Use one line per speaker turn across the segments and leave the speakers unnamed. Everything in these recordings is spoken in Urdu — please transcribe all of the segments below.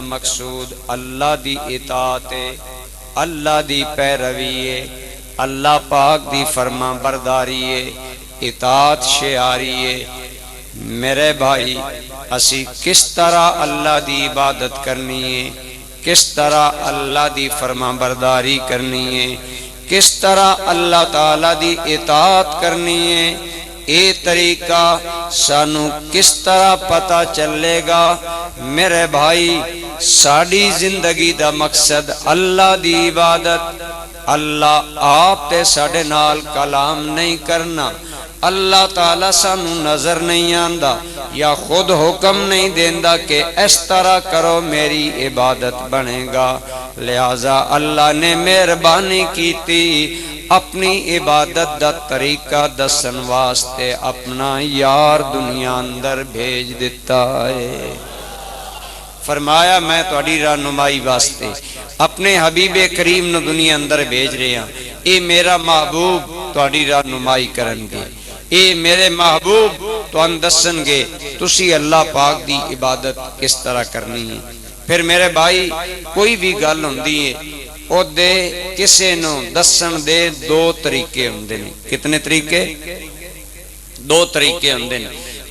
مقصود اللہ دی اطاعت ہے، اللہ دی پیروی ہے، اللہ پاک دی فرما برداری ہے، اطاعت شعاری ہے۔ میرے بھائی اسی کس طرح اللہ دی عبادت کرنی ہے، کس طرح اللہ دی فرما برداری کرنی ہے، کس طرح اللہ تعالی دی اطاعت کرنی ہے، اے طریقہ سانو کس طرح پتہ چلے گا؟ میرے بھائی ساڑی زندگی دا مقصد اللہ دی عبادت، اللہ آپ تے ساڑے نال کلام نہیں کرنا، اللہ تعالیٰ سانو نظر نہیں آندا یا خود حکم نہیں دیندا کہ اس طرح کرو میری عبادت بنے گا۔ لہذا اللہ نے مہربانی کیتی اپنی عبادت دا طریقہ دسن واسطے اپنا یار دنیا اندر بھیج دیتا ہے۔ فرمایا میں تہاڈی رہنمائی واسطے اپنے حبیب کریم نو دنیا اندر بھیج رہے ہیں، اے میرا محبوب تہاڈی رہنمائی کرن گے، اے میرے محبوب تہانوں دسن گے تسی اللہ پاک دی عبادت کس طرح کرنی ہے۔ پھر میرے بھائی کوئی بھی گل ہوندی ہے او دے کسے نو دسن دے دو طریقے ہوندے نے۔ کتنے طریقے؟ دو طریقے ہوندے نے۔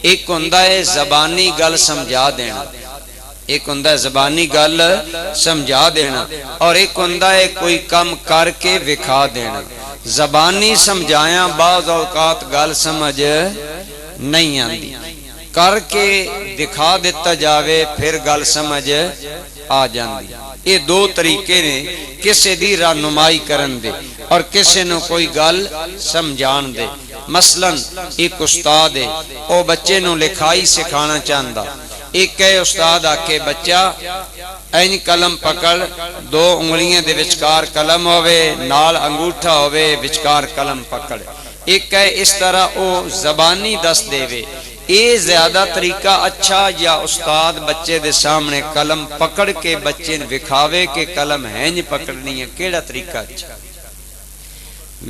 ایک ہوندا ہے زبانی گل سمجھا دینا، ایک ہوندا ہے زبانی گل سمجھا دینا، اور ایک ہوندا ہے کوئی کم کر کے وکھا دینا۔ زبانی سمجھایا بعض اوقات گل سمجھ نہیں آندی، کر کے دکھا دیتا جاوے پھر گل سمجھ آ جاندی۔ یہ دو طریقے نے کسے دی رہنمائی کرن دے اور کسے نو کوئی گل سمجھان دے۔ مثلا ایک استاد ہے، او بچے نو لکھائی سکھانا چاہندا، ایک ہے استاد آکے بچہ این قلم پکڑ، دو انگلیاں دے وچکار قلم ہوئے، نال انگوٹھا ہوئے، وچکار قلم پکڑ۔ ایک ہے اس طرح او زبانی دس دے وے۔ اے زیادہ طریقہ اچھا یا استاد بچے دے سامنے قلم پکڑ کے بچے نے وکھاوے کہ قلم ہینج پکڑنی ہے، کیڑا طریقہ اچھا؟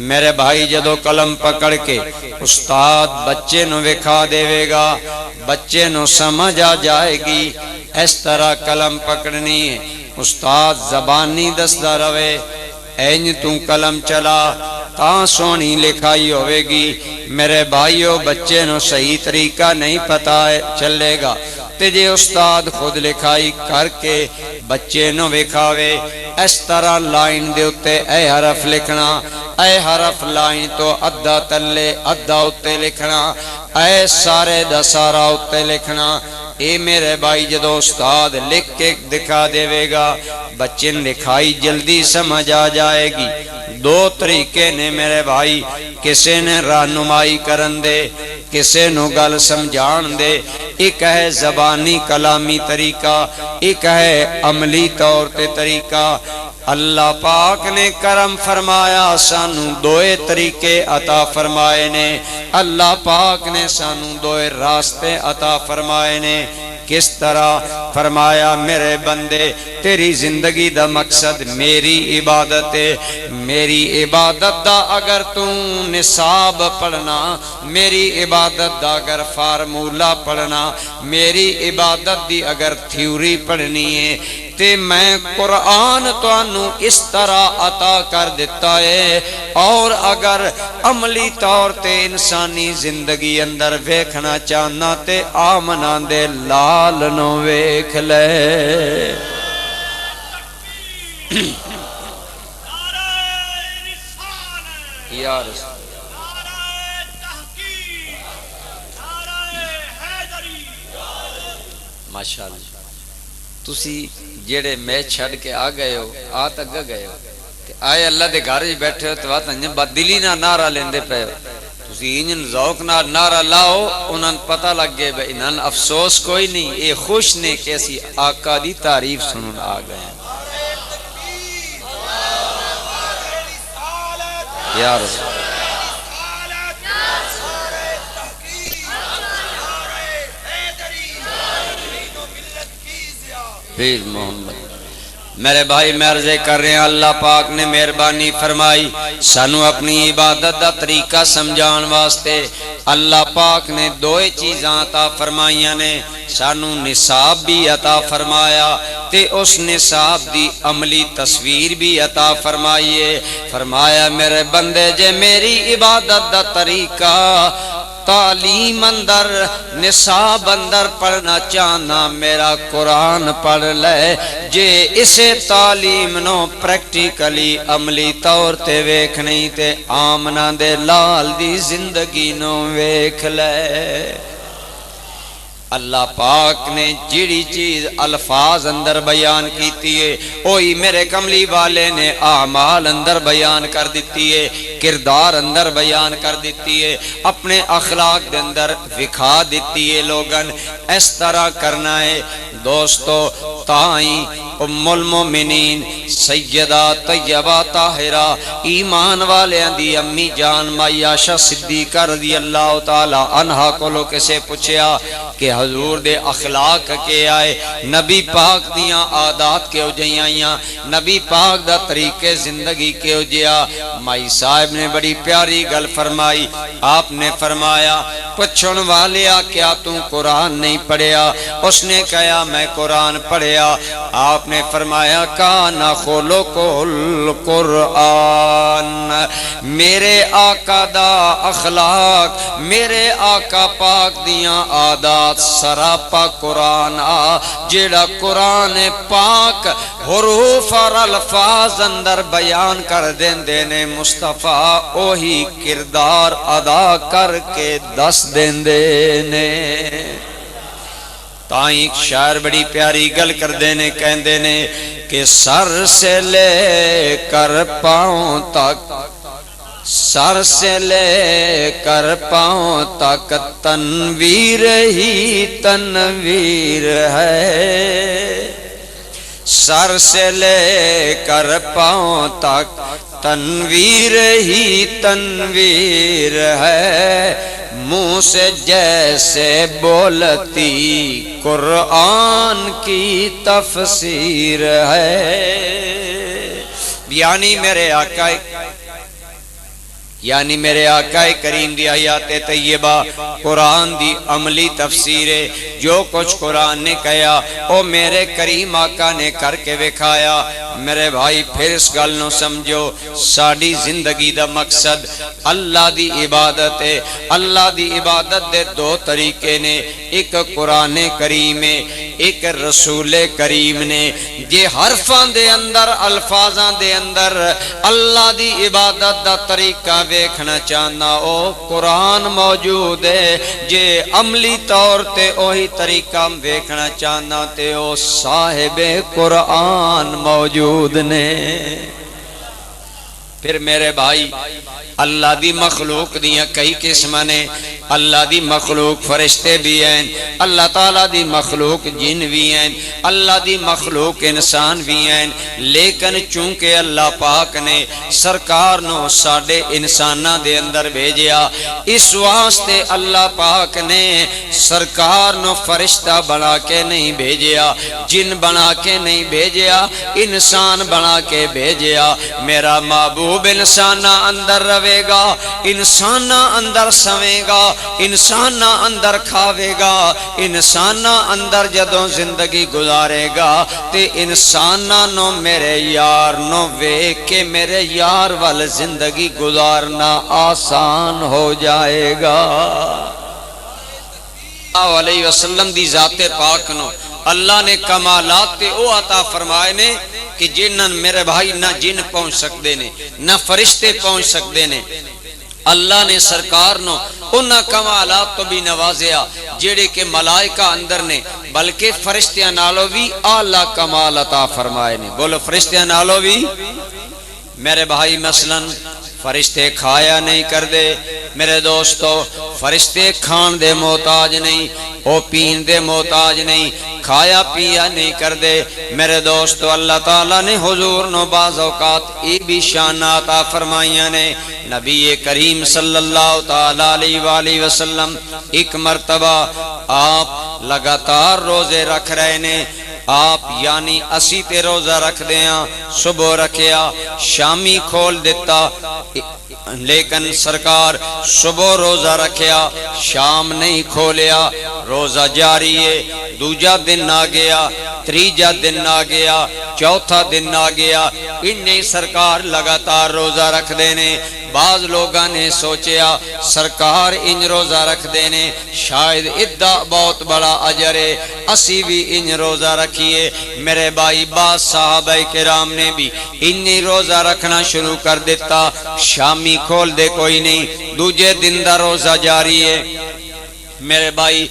میرے بھائی جدو قلم پکڑ کے استاد بچے نو وکھا دے گا، بچے نو سمجھ آ جائے گی اس طرح قلم پکڑنی ہے۔ استاد زبانی دسدا رہے، اینج تو قلم چلا تاں سونی لکھائی ہوئے گی۔ میرے بھائیو بچے نو صحیح طریقہ نہیں پتا چلے گا تے جے استاد خود لکھائی کر کے بچے نو وکھاوے اس طرح لائن دے اتے اے حرف لکھنا، اے حرف لائن تو ادھا تلے ادھا اتے لکھنا، اے سارے دا سارا اتے لکھنا۔ اے میرے بھائی جدو استاد لکھ کے دکھا دے گا بچے نے لکھائی جلدی سمجھ آ جائے گی۔ دو طریقے نے میرے بھائی، کسے نے رہنمائی کرن دے، کسے نو گل سمجھان دے۔ ایک ہے زبانی کلامی طریقہ، ایک ہے عملی طور تے طریقہ۔ اللہ پاک نے کرم فرمایا سانو دوئے طریقے عطا فرمائے نے، اللہ پاک نے سانو دوئے راستے عطا فرمائے نے۔ کس طرح فرمایا میرے بندے تیری زندگی دا مقصد میری عبادت ہے، میری عبادت دا اگر تو نصاب پڑھنا، میری عبادت دا اگر فارمولہ پڑھنا، میری عبادت دی اگر تھیوری پڑھنی ہے تے میں قرآن توانو اس طرح عطا کر دیتا ہے، اور اگر عملی طور تے انسانی زندگی اندر ویکھنا چاہنا تے آمنا دے لال نو ویکھ لے۔ یا رسول ماشاءاللہ تسی جیڑے میں چھڑ کے آ گئے ہو، آ تک گئے ہو، آئے اللہ دے گھر ہی بیٹھے ہو تو بدلی نہ نعرہ لیندے پے ہو، تسی انجن ذوق نہ نعرہ لاؤ، انہاں پتہ لگ گئے بھئی انہاں افسوس کوئی نہیں، اے خوش نے کیسی آقا دی تعریف سنن آ گئے ہیں۔ یا رسول پیر محمد میرے بھائی میں عرضے کر رہے ہیں اللہ پاک نے مہربانی فرمائی سانو اپنی عبادت دا طریقہ سمجھان واسطے اللہ پاک نے دو چیزاں عطا فرمائیاں نے سانو نصاب بھی عطا فرمایا تے اس نصاب دی عملی تصویر بھی عطا فرمائیے فرمایا میرے بندے جے میری عبادت دا طریقہ تعلیم اندر نصاب اندر پڑھنا چاہنا میرا قرآن پڑھ لے جے اسے تعلیم نو پریکٹیکلی عملی طور تے ویکھ نہیں تے آمنہ دے لال دی زندگی نو ویکھ لے اللہ پاک نے جیڑی چیز الفاظ اندر بیان کیتی ہے اوہی میرے کملی والے نے اعمال اندر بیان کر دیتی ہے کردار اندر بیان کر دیتی ہے اپنے اخلاق دے اندر وکھا دیتی ہے لوگن اس طرح کرنا ہے دوستو تائیں ام المومنین سیدہ طیبہ طاہرہ ایمان والے دی امی جان مائی عائشہ صدیقہ رضی اللہ تعالی عنہ کو لو کسے پوچھیا کہ حضور دے اخلاق کے آئے نبی پاک دیاں عادات کے ہو جائیاں نبی پاک دا طریقے زندگی کے ہو جیا مائی صاحب نے بڑی پیاری گل فرمائی آپ نے فرمایا پچھن والیا کیا تم قرآن نہیں پڑھیا اس نے کہا میں قرآن پڑھیا آپ نے فرمایا کانا خلق القرآن میرے آقا دا اخلاق میرے آقا پاک دیاں عادات سراپا قرآن جیڑا قرآن پاک حروف اور الفاظ اندر بیان کر دین دینے مصطفیٰ اوہی کردار ادا کر کے دس دین دینے تائیں ایک شاعر بڑی پیاری گل کر دینے کہن دینے کہ سر سے لے کر پاؤں تک سر سے لے کر پاؤں تک تنویر ہی تنویر ہے سر سے لے کر پاؤں تک تنویر ہی تنویر ہے منہ سے جیسے بولتی قرآن کی تفسیر ہے یعنی میرے آقا کریم دی آیات طیبہ قرآن دی عملی تفسیر جو کچھ قرآن نے کہا او میرے کریم آقا نے کر کے وکھایا میرے بھائی پھر اس گل نو سمجھو ساڑی زندگی دا مقصد اللہ دی عبادت ہے اللہ دی عبادت دے دو طریقے نے ایک قرآن کریم ہے ایک رسول کریم نے جے حرفان دے اندر الفاظان دے اندر اللہ دی عبادت دا طریقہ ویکھنا چاہنا او قرآن موجود ہے جے عملی طور تے اوہی طریقہ ویکھنا چاہنا تے او صاحب قرآن موجود نے پھر میرے بھائی اللہ دی مخلوق دیاں کئی قسم نے اللہ دی مخلوق فرشتے بھی ہیں اللہ تعالیٰ دی مخلوق جن بھی ہیں اللہ دی مخلوق انسان بھی ہیں لیکن چونکہ اللہ پاک نے سرکار نو ساڑے انسانہ دے اندر بھیجیا اس واسطے اللہ پاک نے سرکار نو فرشتہ بنا کے نہیں بھیجیا جن بنا کے نہیں بھیجیا انسان بنا کے بھیجیا میرا محبوب انسانہ اندر روے گا انسانہ اندر سوے گا انسانہ اندر کھاوے گا انسانہ اندر جدوں زندگی گزارے گا تے انسانہ نو میرے یار نو ویکھ کے میرے یار وال زندگی گزارنا آسان ہو جائے گا علیہ وسلم دی ذات پاک نو اللہ نے کمالات تے او عطا فرمائے نے کہ جنن میرے بھائی نہ جن پہنچ سکتے نے نہ فرشتے پہنچ سکتے نے اللہ نے سرکار نو انہاں کمالات تو بھی نوازیا جیڑے کہ ملائکہ اندر نے بلکہ فرشتیاں نالو بھی اعلیٰ کمال عطا فرمائے نے بولو فرشتیاں نالو بھی میرے بھائی مثلاً فرشتے کھایا نہیں کر دے میرے دوستو فرشتے کھان دے محتاج نہیں او پین دے محتاج نہیں کھایا پیا نہیں کر دے میرے دوستو اللہ تعالیٰ نے حضور نو بعض اوقات ای بھی شانات عطا فرمائیاں نے نبی کریم صلی اللہ تعالیٰ علیہ وآلہ وسلم ایک مرتبہ آپ لگاتار روزے رکھ رہے نے آپ یعنی اسی تے روزہ رکھ دیاں صبح رکھیا شامی کھول دیتا لیکن سرکار صبح روزہ رکھیا شام نہیں کھولیا روزہ جاری ہے دوجا دن آ گیا تریجا دن آ گیا چوتھا دن آ گیا انہیں سرکار لگاتار روزہ رکھ دینے بعض لوگاں نے سوچیا سرکار ان روزہ رکھ دینے شاید ادھا بہت بڑا اجر ہے اسی بھی ان روزہ رکھیے میرے بھائی بعض صحابہ کرام نے بھی انہیں روزہ رکھنا شروع کر دیتا شامی کھول دے کوئی نہیں دوجے دن دا روزہ جاری ہے میرے بھائی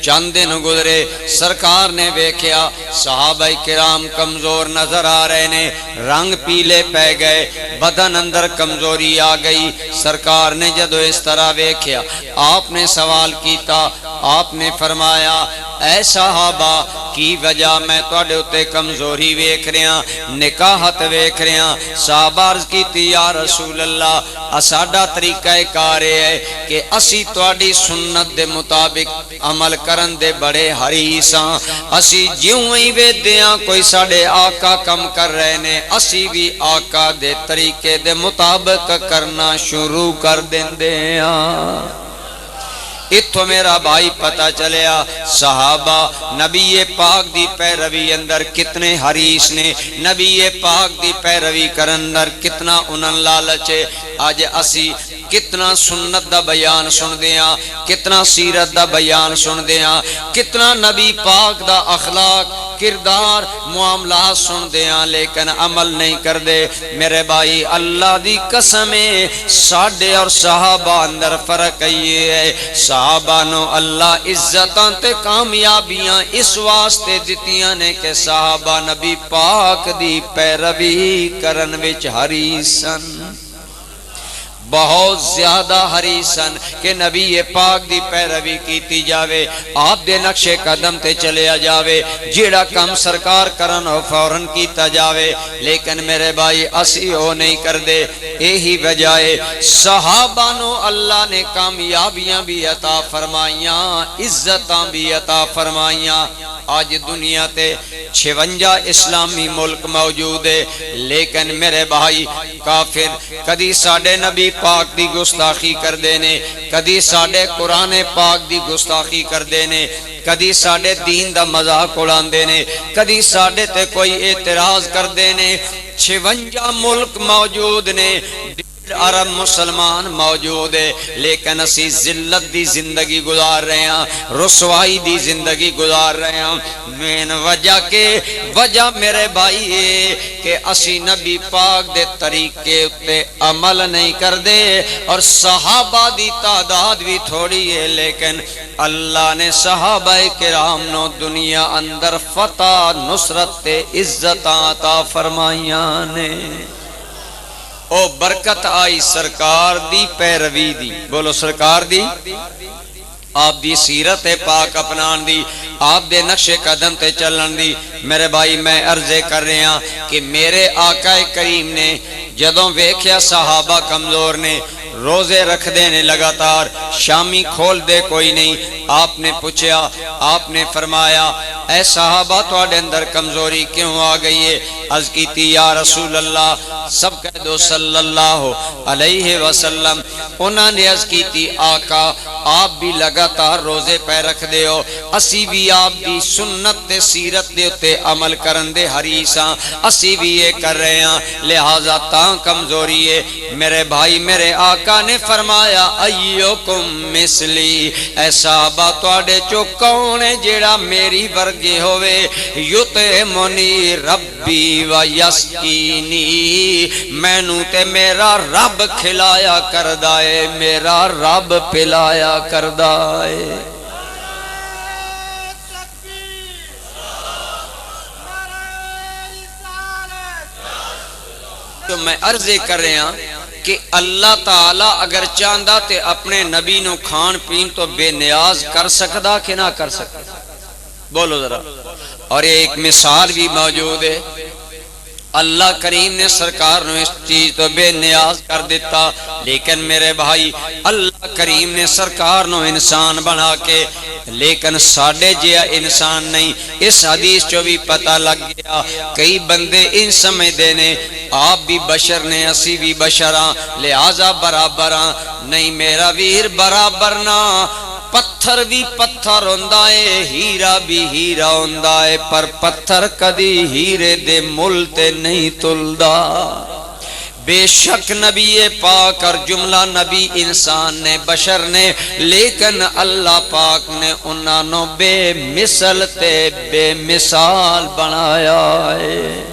چند دن گزرے سرکار نے ویکھیا صحابہ کرام کمزور نظر آ رہے نے رنگ پیلے پہ گئے بدن اندر کمزوری آ گئی سرکار نے جدو اس طرح ویکھیا آپ نے سوال کیتا آپ نے فرمایا اے صحابہ کی وجہ میں تواڈے اتے کمزوری ویکھ رہا نکاحت ویکھ رہا صحابہ عرض کیتی یا رسول اللہ ساڈا طریقہ کار ہے کہ اسی تواڈی سنت دے مطابق عمل کرن دے بڑے حریص ہاں اسی جیوں ہی ویدیاں کوئی ساڈے آقا کم کر رہے نے اسی بھی آقا دے طریقے دے مطابق کرنا شروع کر دیندے ہاں اتھو میرا بھائی پتہ چلیا صحابہ نبی پاک دی پیروی اندر کتنے حریص نے نبی پاک دی پیروی کرن اندر کتنا انہاں لالچ ہے آج اسی کتنا سنت دا بیان سن دیاں کتنا سیرت دا بیان سن دیاں کتنا نبی پاک دا اخلاق کردار معاملات سن دیاں لیکن عمل نہیں کر دے میرے بھائی اللہ دی قسمیں ساڈے اور صحابہ اندر فرق یہ ہے صحابہ نو اللہ عزتاں تے کامیابیاں اس واسطے دتیاں نے کہ صحابہ نبی پاک دی پیروی کرن وچ حریصن بہت زیادہ حریصن کہ نبی پاک دی پیروی کیتی جاوے آپ دے نقش قدم تے چلیا جاوے جیڑا کم سرکار کرن ہو فوراں کیتا جاوے لیکن میرے بھائی اسی ہو نہیں کر دے یہی وجہ ہے صحابہ نو اللہ نے کامیابیاں بھی عطا فرمائیاں عزتاں بھی عطا فرمائیاں آج دنیا تے 56 اسلامی ملک موجود ہے لیکن میرے بھائی کافر کدی ساڈے نبی پاک دی گستاخی کر دینے کدی ساڈے قرآن پاک دی گستاخی کر دینے کدی ساڈے دین دا مذاق اڑان دینے کدی ساڈے تے کوئی اعتراض کر دینے 56 ملک موجود نے عرب مسلمان موجود ہے لیکن اسی ذلت دی زندگی گزار رہے ہیں رسوائی دی زندگی گزار رہے ہیں مین وجہ میرے بھائی ہے کہ اسی نبی پاک دے طریقے اتے عمل نہیں کر دے اور صحابہ دی تعداد بھی تھوڑی ہے لیکن اللہ نے صحابہ کرام نو دنیا اندر فتح نصرت عزت عطا فرمائیاں نے او برکت آئی سرکار دی پیروی دی بولو سرکار دی آپ دی سیرت پاک اپنان دی آپ دے نقش قدم تے چلن دی میرے بھائی میں عرضے کر رہے ہیں کہ میرے آقا کریم نے جدوں ویکھیا صحابہ کمزور نے روزے رکھ دینے لگاتار شامی کھول دے کوئی نہیں آپ نے پوچھا آپ نے فرمایا اے صحابہ تواڈے اندر کمزوری کیوں آ گئی ہے عرض کیتی یا رسول اللہ سب کہہ دو صلی اللہ علیہ وسلم انہاں نے عرض کیتی آقا آپ بھی لگاتار روزے پہ رکھ دے ہو اسی بھی آپ دی سنت تے سیرت دے اتے عمل کرن دے حریصاں اسی بھی یہ کر رہے ہیں لہذا تاں کمزوری ہے میرے بھائی میرے آقا نے فرمایا ایوکم مثلی اے صحابہ تواڈے چو کون ہے جیڑا میری ورگے ہوئے یطعمنی ربی و یسقینی مینوں تے میرا رب کھلایا کردا ہے میرا رب پلایا کردا ہے تو میں عرضے کر رہے ہیں کہ اللہ تعالیٰ اگر چاہندا تے اپنے نبی نو کھان پین تو بے نیاز کر سکدا کہ نہ کر سکدا بولو ذرا اور ایک مثال بھی موجود ہے اللہ کریم نے سرکار نو اس چیز تو بے نیاز کر دیتا، لیکن میرے بھائی اللہ کریم نے سرکار نو انسان بنا کے لیکن ساڑھے جیا انسان نہیں۔ اس حدیث جو بھی پتہ لگ گیا، کئی بندے ان سمجھ دینے آپ بھی بشر نے اسی بھی بشراں لہذا برابراں، نہیں میرا ویر برابر نہ، پتھر بھی پتھر ہوندا ہے، ہیرا بھی ہیرا ہوندا ہے، پر پتھر کدی ہیرے دے مل تے نہیں تلدا۔ بے شک نبی پاک اور جملہ نبی انسان نے بشر نے، لیکن اللہ پاک نے انہاں نو بے مثل تے بے مثال بنایا ہے۔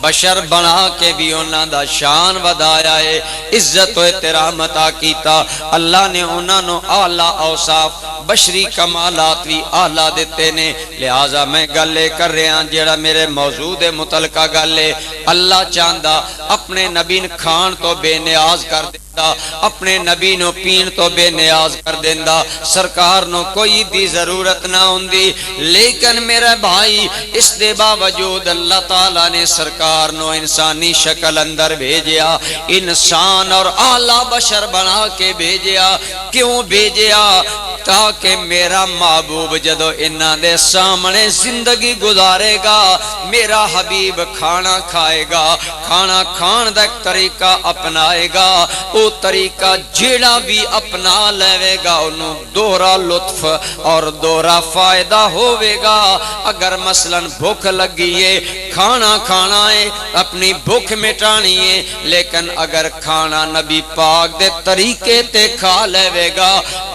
بشر بنا کے بھی انہاں دا شان ودایا ہے، عزت و احترام عطا کیتا۔ اللہ نے انہاں نو اعلیٰ اوصاف بشری کمالات بھی اعلیٰ دیتے نے۔ لہٰذا میں گلے کر رہے ہیں جیڑا میرے موضوع دے متعلقہ گلے، اللہ چاہندا اپنے نبی کھان تو بے نیاز کر دے، اپنے نبی نو پین تو بے نیاز کر دیندہ، سرکار نو کوئی دی ضرورت نہ ہوندی، لیکن میرے بھائی اس دے باوجود اللہ تعالیٰ نے سرکار نو انسانی شکل اندر بھیجیا، انسان اور اعلیٰ بشر بنا کے بھیجیا۔ کیوں بھیجیا؟ تاکہ میرا محبوب جدو انہاں دے سامنے زندگی گزارے گا، میرا حبیب کھانا کھائے گا، کھانا کھان دا ایک طریقہ اپنائے گا، او طریقہ جیڑا بھی اپنا لے گا انہوں دوہرا لطف اور دوہرا فائدہ ہوئے گا۔ اگر مثلا بھوک لگیے، کھانا کھانا ہے، اپنی بھوک مٹانی ہے، لیکن اگر کھانا نبی پاک دے طریقے تے کھا لے گا،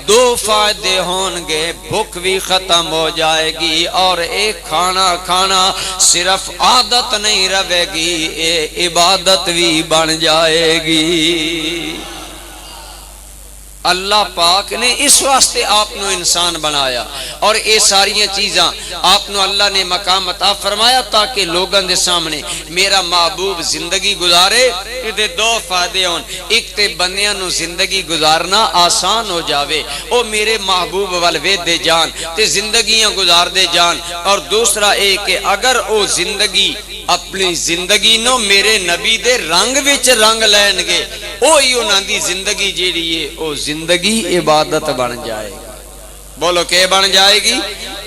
دو فائدے ہونگے، بھوک بھی ختم ہو جائے گی اور ایک کھانا کھانا صرف عادت نہیں رہے گی، اے عبادت بھی بن جائے گی۔ اللہ پاک نے اس واسطے آپ نو انسان بنایا اور اے ساری چیزاں آپ نو اللہ نے مقام عطا فرمایا تاکہ لوگوں دے سامنے میرا محبوب زندگی گزارے۔ یہ دو فائدے ہون، ایک تے بندیاں نو زندگی گزارنا آسان ہو جاوے، او میرے محبوب والوے دے جان تے زندگیاں گزار دے جان، اور دوسرا اے کہ اگر او زندگی اپنی زندگی نو میرے نبی دے رنگ وچ رنگ لین گے، اوہی انہاں دی زندگی جیڑی ہے او زندگی عبادت بن جائے گا۔ بولو کہ بن جائے گی؟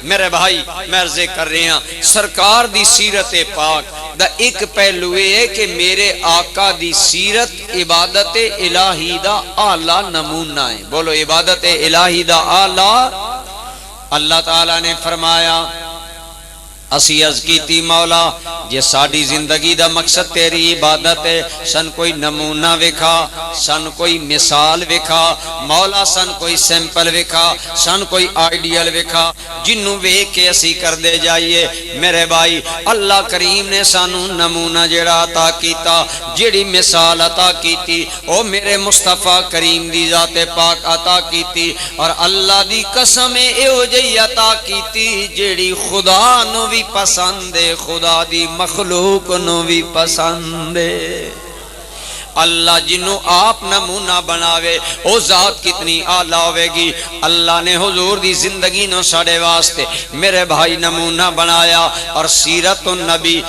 میرے بھائی میں عرض کر رہے ہیں سرکار دی سیرت پاک دا ایک پہلو ہے کہ میرے آقا دی سیرت عبادت الہی دا اعلیٰ نمونہ ہے۔ بولو عبادت الہی دا اعلیٰ۔ اللہ تعالیٰ نے فرمایا اسی عرض کیتی مولا جے ساڑی زندگی دا مقصد تیری عبادت ہے، سن کوئی نمونہ وکھا، سن کوئی مثال وکھا، مولا سن کوئی سیمپل وکھا، سن کوئی آئیڈیل وکھا جنوں ویکھ کے اسی کر دے جائیے۔ میرے بھائی اللہ کریم نے سانو نمونہ جڑا عطا کیتا، جڑی مثال عطا کیتی، او میرے مصطفیٰ کریم دی ذات پاک عطا کیتی، اور اللہ دی قسم ایو جئی عطا کیتی جڑی خدا نو بھی پسند ہے، خدا دی مخلوق نو بھی پسند ہے۔ اللہ جنوں آپ نمونہ بناوے او ذات کتنی اعلیٰ ہوئے گی۔ اللہ نے حضور دی زندگی نو ساڑے واسطے میرے بھائی نمونہ بنایا، اور سیرت النبی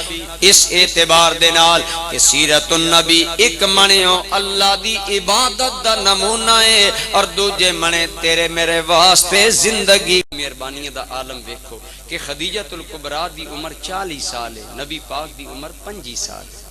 اس اعتبار دے نال کہ سیرت النبی ایک منیوں اللہ دی عبادت دا نمونہ ہے، اور دوجے منے تیرے میرے واسطے زندگی۔ مہربانی دا عالم دیکھو کہ خدیجۃ الکبریٰ دی عمر 40 سال ہے، نبی پاک دی عمر 25 سال ہے۔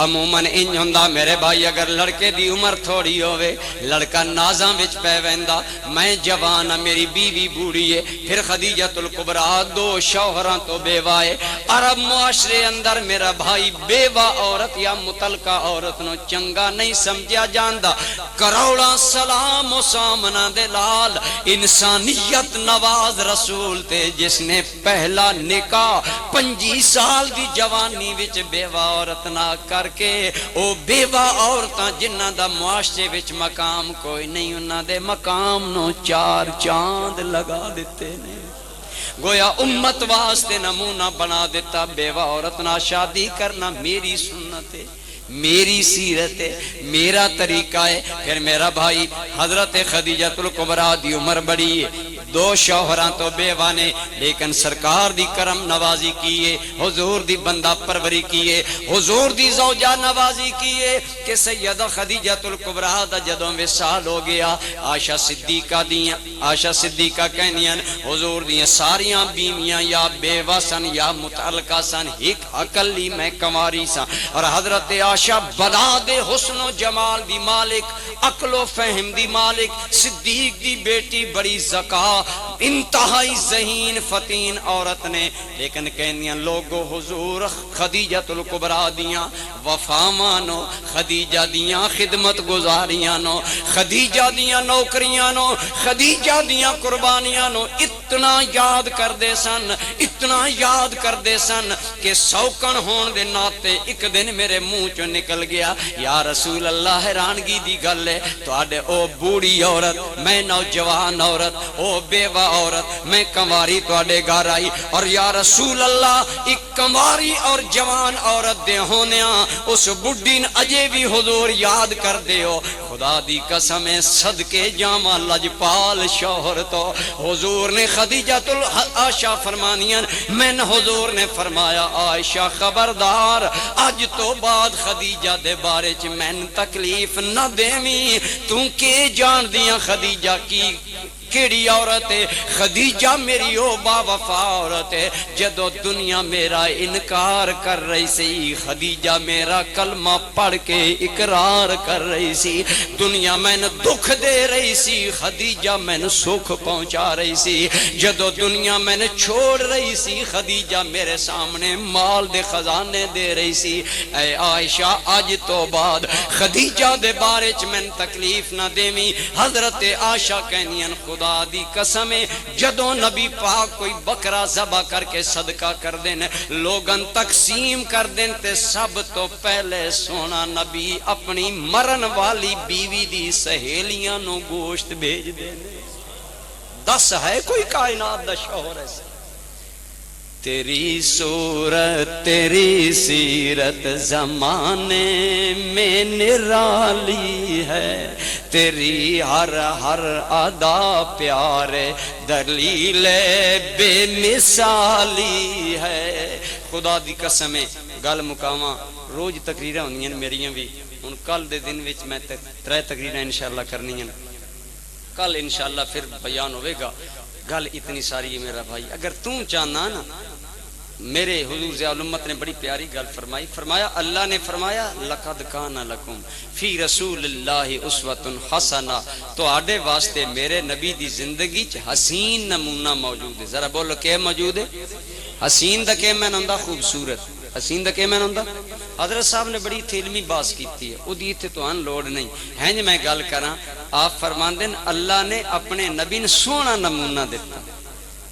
عموماً انج ہوندا میرے بھائی اگر لڑکے دی عمر تھوڑی ہوئے لڑکا نازاں وچ پے ویندا، میں جوان ہاں میری بیوی بوڑھی ہے، پھر خدیجۃ الکبریٰ 2 شوہراں تو بیوہ ہے۔ عرب معاشرے اندر میرا بھائی بیوہ عورت یا مطلقہ عورت نو چنگا نہیں سمجھا جاندا۔ کروڑا سلام و سامنا دے لال انسانیت نواز رسول تے جس نے پہلا نکاح 25 سال دی جوانی وچ بیوہ عورت نہ کر کے او بیوہ عورتاں جنہاں دا معاشرے وچ مقام کوئی نہیں، انہاں دے مقام نو 4 چاند لگا دیتے نے۔ گویا امت واسطے نمونہ بنا دیتا، بیوہ عورت نہ شادی کرنا میری سنت ہے، میری سیرت ہے، میرا طریقہ ہے۔ پھر میرا بھائی حضرت خدیجۃ الکبریٰ دی عمر بڑی ہے، دو شوہراں تو بیوہ نے، لیکن سرکار دی کرم نوازی کیے، حضور دی بندہ پروری کیے، حضور دی زوجہ نوازی کیے کہ سیدہ خدیجہ الکبریٰ دا جدوں وصال ہو گیا، عائشہ صدیقہ کہنیاں حضور دیاں ساریاں بیویاں یا بیوہ سن یا متعلقہ سن، ایک اکلی میں کنواری سن، اور حضرت عائشہ بلا دے حسن و جمال دی مالک، عقل و فہم دی مالک، صدیق دی بیٹی، بڑی ذکا، انتہائی ذہین فتین عورت نے، لیکن کہنیاں لوگو حضور خدیجہ الکبریٰ دیاں وفاماں نو، خدیجہ دیاں خدمت گزاریاں نو، خدیجہ دیاں نوکریاں نو، خدیجہ دیاں قربانیاں نو اتنا یاد کر دے سن، اتنا یاد کر دے سن کہ سوکن ہون دے ناتے ایک دن میرے منہ چو نکل گیا، یا رسول اللہ حیرانگی دی گل ہے، تو آڈے او بوڑی عورت، میں نوجوان عورت، او بیوہ عورت، میں کنواری تو آڈے گھر آئی، اور یا رسول اللہ ایک کنواری اور جوان عورت دے ہونیاں اس بڑھین اجے بھی حضور یاد کر دے ہو، خدا دی قسم صدقے جامع لجپال شوہر تو حضور نے خدیجہ عائشہ فرمانیاں، میں نے حضور نے فرمایا عائشہ خبردار، آج تو بعد خدیجہ دے بارے چ میں تکلیف نہ دیویں، تو کے جان دیاں خدیجہ کی کیڑی عورت ہے، خدیجہ میری او با وفا عورت ہے، جدو دنیا میرا انکار کر رہی سی، خدیجہ میرا کلمہ پڑھ کے اقرار کر رہی سی، دنیا میں نے دکھ دے رہی سی، خدیجہ میں نے سکھ پہنچا رہی سی، جدو دنیا میں نے چھوڑ رہی سی، خدیجہ میرے سامنے مال دے خزانے دے رہی سی، اے عائشہ آج تو بعد خدیجہ دے بارے چ میں تکلیف نہ دیویں، حضرت عائشہ کہنیاں خدا دی قسم جدوں نبی پاک کوئی بکرا ذبح کر کے صدقہ کر دین، لوگن تقسیم کر دین، تے سب تو پہلے سونا نبی اپنی مرن والی بیوی دی سہیلیاں نو گوشت بھیج دین۔ دس ہے کوئی کائنات دا شوہر ایسا؟ تیری صورت تیری سیرت زمانے میں نرالی ہے، تیری ہر ہر ادا پیارے دلیل بے مثالی ہے۔ خدا دی قسم گل مکاواں، روز تقریراں ہوندیاں میریاں بھی، ہن کل دے دن وچ میں 3 تقریراں انشاءاللہ کرنیاں، کل انشاءاللہ پھر بیان ہوئے گا۔ گل اتنی ساری ہے میرا بھائی، اگر تم چاہنا نا، میرے حضور ضیاء الامت نے بڑی پیاری گل فرمائی، فرمایا اللہ نے فرمایا لقد کان لکم فی رسول اللہ اسوۃ حسنہ، تو آڈے واسطے میرے نبی دی زندگی چ حسین نمونہ موجود ہے۔ ذرا بولو کہ موجود ہے؟ حسین دا کہ میں نوندا خوبصورت، حسین دا کہ میں نوندا؟ حضرت صاحب نے بڑی علمی باس کیتی ہے، او دی تے تو ان لوڑ نہیں ہے جے میں گل کراں۔ آپ فرماندے اللہ نے اپنے نبی نے سونا نمونہ دیتا،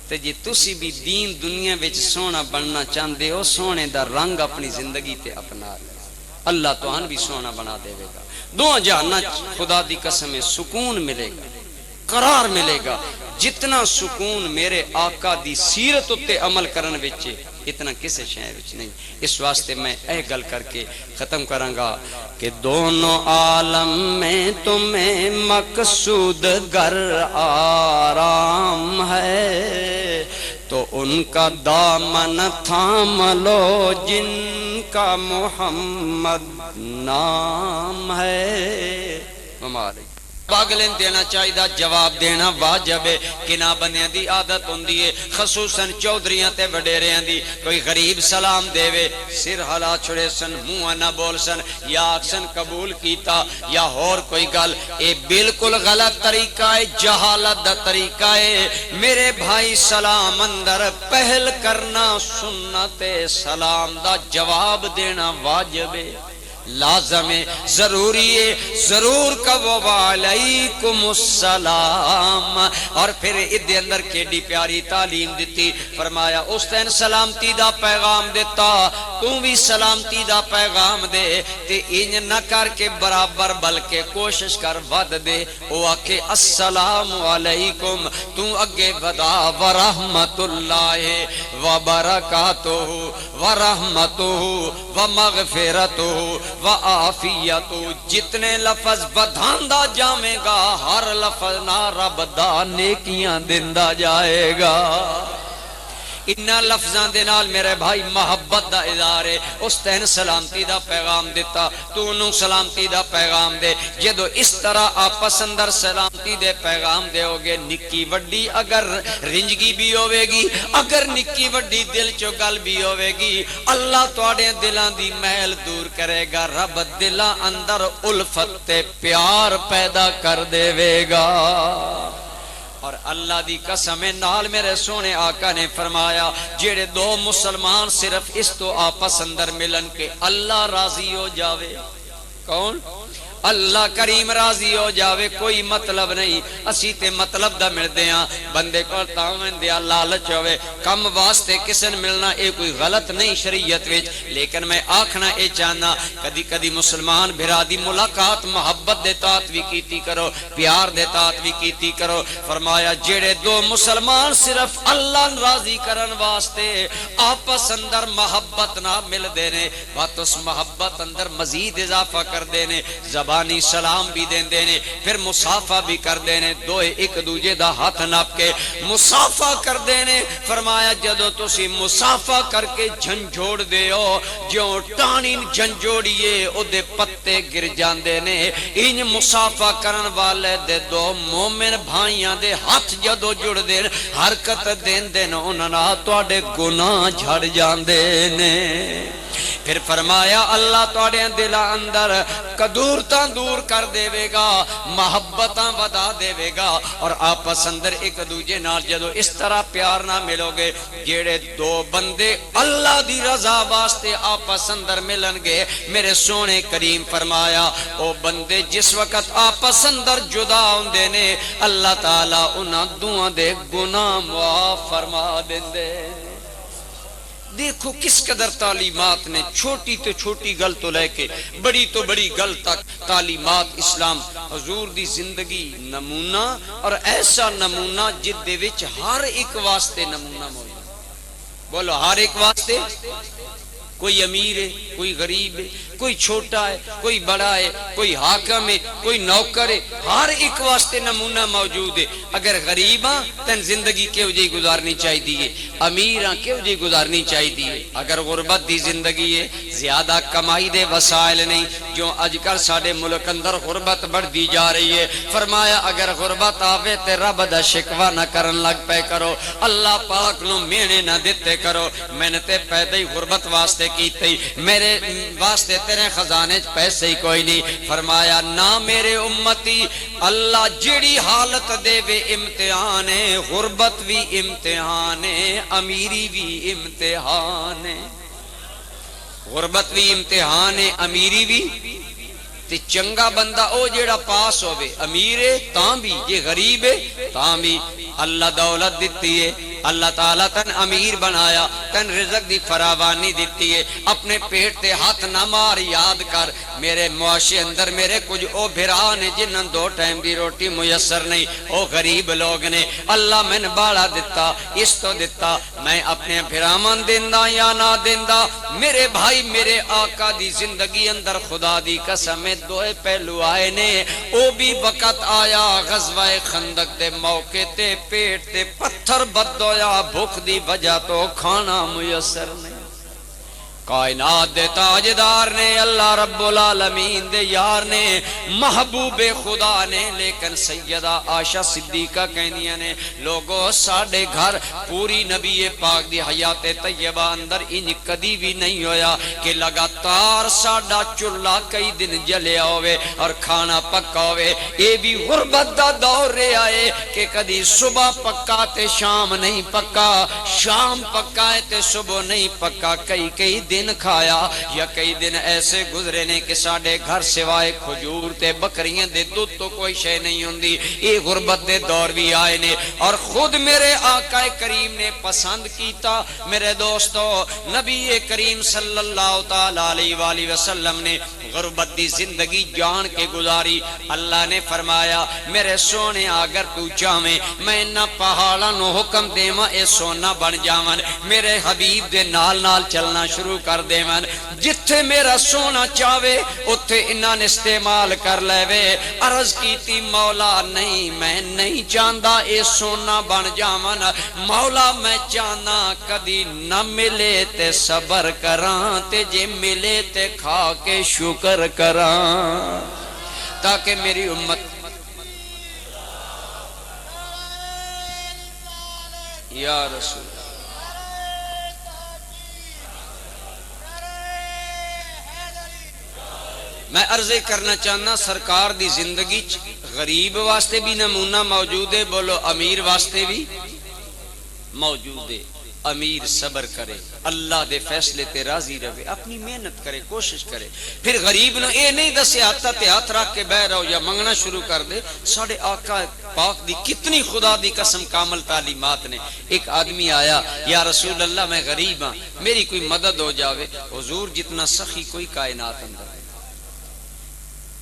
تے جی تسی بھی دین دنیا وچ سونا بننا چاہندے ہو، سونے دا رنگ اپنی زندگی تے اپنا لے، اللہ تو ان بھی سونا بنا دے گا۔ دو جہاناں خدا دی قسم سکون ملے گا، قرار ملے گا، جتنا سکون میرے آقا دی سیرت اتے عمل کرن وچ اتنا کسے شے وچ نہیں۔ اس واسطے میں اے گل کر کے ختم کراں گا کہ دونوں عالم میں تمہیں مقصود گر آرام ہے، تو ان کا دامن تھام لو جن کا محمد نام ہے۔ ہمارے پاگلیں دینا چاہیدہ، جواب دینا واجب ہے، کنا بندیاں دی عادت ہوندی ہے، خصوصاً چودھریاں تے وڈیریاں دی، کوئی غریب سلام دے وے سر ہلا چھڑے سن، منہ نہ بول سن، یا اکسن قبول کیتا، یا اور کوئی گل، اے بالکل غلط طریقہ ہے، جہالت دا طریقہ ہے۔ میرے بھائی سلام اندر پہل کرنا سنت سلام دا جواب دینا واجب ہے، لازم ہے، ضروری ہے، ضرور کہو وعلیکم السلام۔ اور پھر ادھے اندر کیڈی پیاری تعلیم دیتی، فرمایا اس دن سلامتی دا پیغام دیتا، تو بھی سلامتی دا پیغام دے، تے انج نہ کر کے برابر بلکہ کوشش کر ود دے، او آکے السلام علیکم، تو اگے ودا ورحمت اللہ وبرکاتہ ورحمتہ ومغفرتہ وعافیت جتنے لفظ بدھاندا جاویں گا ہر لفظ نہ رب دا نیکیاں دیندا جائے گا انہاں لفظاں دے نال میرے بھائی محبت دا اظہار ہے اس تین سلامتی دا پیغام دیتا تو انہوں سلامتی دا پیغام دے جدو اس طرح آپس اندر سلامتی دے پیغام دے ہوگے نکی وڈی اگر رنجگی بھی ہوئے گی اگر نکی وڈی دل چو گل بھی ہوئے گی اللہ توڑے دلان دی محل دور کرے گا رب دلان اندر الفت پیار پیدا کر دے وے گا اور اللہ دی قسم نال میرے سونے آقا نے فرمایا جیڑے دو مسلمان صرف اس تو آپس اندر ملن کے اللہ راضی ہو جاوے کون اللہ کریم راضی ہو جاوے کوئی مطلب نہیں اسی تے مطلب دا مل دیاں بندے کو تاوین دیا لالچ ہوئے کم واسطے کسن ملنا اے کوئی غلط نہیں شریعت ویچ لیکن میں آکھنا اے چاہنا کدی کدی مسلمان بھرادی ملاقات محبت دیتات بھی کیتی کرو پیار دیتات بھی کیتی کرو فرمایا جیڑے دو مسلمان صرف اللہ راضی کرن واسطے آپس اندر محبت نہ مل دینے بات اس محبت اندر مزید اضافہ کر دینے زبانی سلام بھی دین دینے پھر مصافہ بھی کر دینے دو ایک دوجے دا ہاتھ ناپ کے مصافہ کر دینے فرمایا جدو تسی مصافہ کر کے جھنجھوڑ دے ہو جو ٹانی جھنجھوڑیے او دے پتے گر جان دینے ان مصافہ کرن والے دے دو مومن بھائیاں دے ہاتھ جدو جڑ دین حرکت دین دین انہاں توڑے گناہ جھڑ جان دینے پھر فرمایا اللہ توڑے دل اندر کدورتاں دور کر دے وے گا محبتاں ودا دے وے گا اور آپس اندر ایک دوجے نال جدو اس طرح پیار نہ ملو گے جیڑے دو بندے اللہ دی رضا واسطے آپس اندر ملن گے میرے سونے کریم فرمایا او بندے جس وقت آپس اندر جدا ہوندے نے اللہ تعالیٰ انہاں دوہاں دے گناہ معاف فرما دیندے دیکھو کس قدر تعلیمات نے چھوٹی تو چھوٹی گل تو لے کے بڑی تو بڑی گل تک تعلیمات اسلام حضور دی زندگی نمونہ اور ایسا نمونہ جد دے وچ ہر ایک واسطے نمونہ موجود بولو ہر ایک واسطے کوئی امیر ہے کوئی غریب ہے کوئی چھوٹا ہے کوئی بڑا ہے کوئی حاکم ہے کوئی نوکر ہے ہر ایک واسطے نمونہ موجود ہے اگر غریباں تن زندگی کیوں جی گزارنی چاہی دیئے امیراں کیوں جی گزارنی چاہی دیئے اگر غربت دی زندگی ہے زیادہ کمائی دے وسائل نہیں جو اج کل ساڑے ملک اندر غربت بڑھ دی جا رہی ہے فرمایا اگر غربت آوے تے رب دا شکوہ نہ کرن لگ پے کرو اللہ پاک نو مینے نہ دیتے کرو میں نے تے پیدا ہی غربت واسطے کیتے میرے واسطے تیرے خزانے پیسے ہی کوئی نہیں فرمایا نہ میرے امتی اللہ جڑی حالت دے وے امتحان ہے غربت بھی امتحان ہے امیری بھی امتحان ہے غربت بھی امتحان ہے امیری بھی تے چنگا بندہ او جیڑا پاس ہوئے امیر ہے تاں بھی یہ غریب ہے تاں بھی اللہ دولت دیتی ہے اللہ تعالیٰ تن امیر بنایا تن رزق دی فراوانی دیتی ہے اپنے پیٹ تے ہاتھ نہ مار یاد کر میرے معاشرے اندر میرے کچھ او بھرا نے جنہاں دو ٹائم دی روٹی میسر نہیں او غریب لوگ نے اللہ میں نے باڑا دیتا اس تو دیتا میں اپنے بھرامان دیندہ یا نہ دیندہ میرے بھائی میرے آقا دی زندگی اندر خدا دی قسم دوئے پہلو آئے نے او بھی وقت آیا غزوہ خندق دے موقع تے پیٹ تے پتھر بدو یا بھوک دی وجہ تو کھانا میسر نہیں کائنات دے تاجدار نے اللہ رب العالمین دے یار نے محبوب خدا نے لیکن سیدہ عائشہ صدیقہ کہنیاں نے لوگوں ساڑھے گھر پوری نبی پاک دی حیات طیبہ اندر انج کدی بھی نہیں ہویا کہ لگاتار ساڑھا چلا کئی دن جلے ہوئے اور کھانا پکا ہوئے اے بھی غربت دا دور رہے آئے کہ کدی صبح پکا تے شام نہیں پکا شام پکا تے صبح نہیں پکا کئی دن کھایا یا کئی دن ایسے گزرے نے کہ ساڑھے گھر سوائے کھجور تے بکریاں دے دودھ تو کوئی شے نہیں ہوندی یہ غربت دے دور بھی آئے نے اور خود میرے آقا کریم نے پسند کیتا میرے دوستو نبی کریم صلی اللہ تعالی علیہ وآلہ وسلم نے غربت دی زندگی جان کے گزاری اللہ نے فرمایا میرے سونے اگر تو چاہویں میں نہ پہاڑاں نو حکم دیواں اے سونا بن جاون میرے حبیب دے نال نال چلنا شروع کر دیون جتھے میرا سونا چاہے اتھے انہاں نے استعمال کر لے عرض کیتی مولا نہیں میں نہیں چاہندا اے سونا بن جاون مولا میں چاہنا کدی نہ ملے تے صبر کراں تے جے ملے تے کھا کے شکر کراں تاکہ میری امت یا رسول میں عرضے کرنا چاہنا سرکار دی زندگی غریب واسطے بھی نمونہ موجود ہے بولو امیر واسطے بھی موجود ہے امیر صبر کرے اللہ دے فیصلے تے راضی رہے اپنی محنت کرے کوشش کرے پھر غریب نو اے نہیں دسے آتا تے ہاتھ رکھ کے بہ رہو یا منگنا شروع کر دے ساڑھے آقا پاک دی کتنی خدا دی قسم کامل تعلیمات نے ایک آدمی آیا یا رسول اللہ میں غریب ہاں میری کوئی مدد ہو جاوے حضور جتنا سخی کوئی کائنات اندر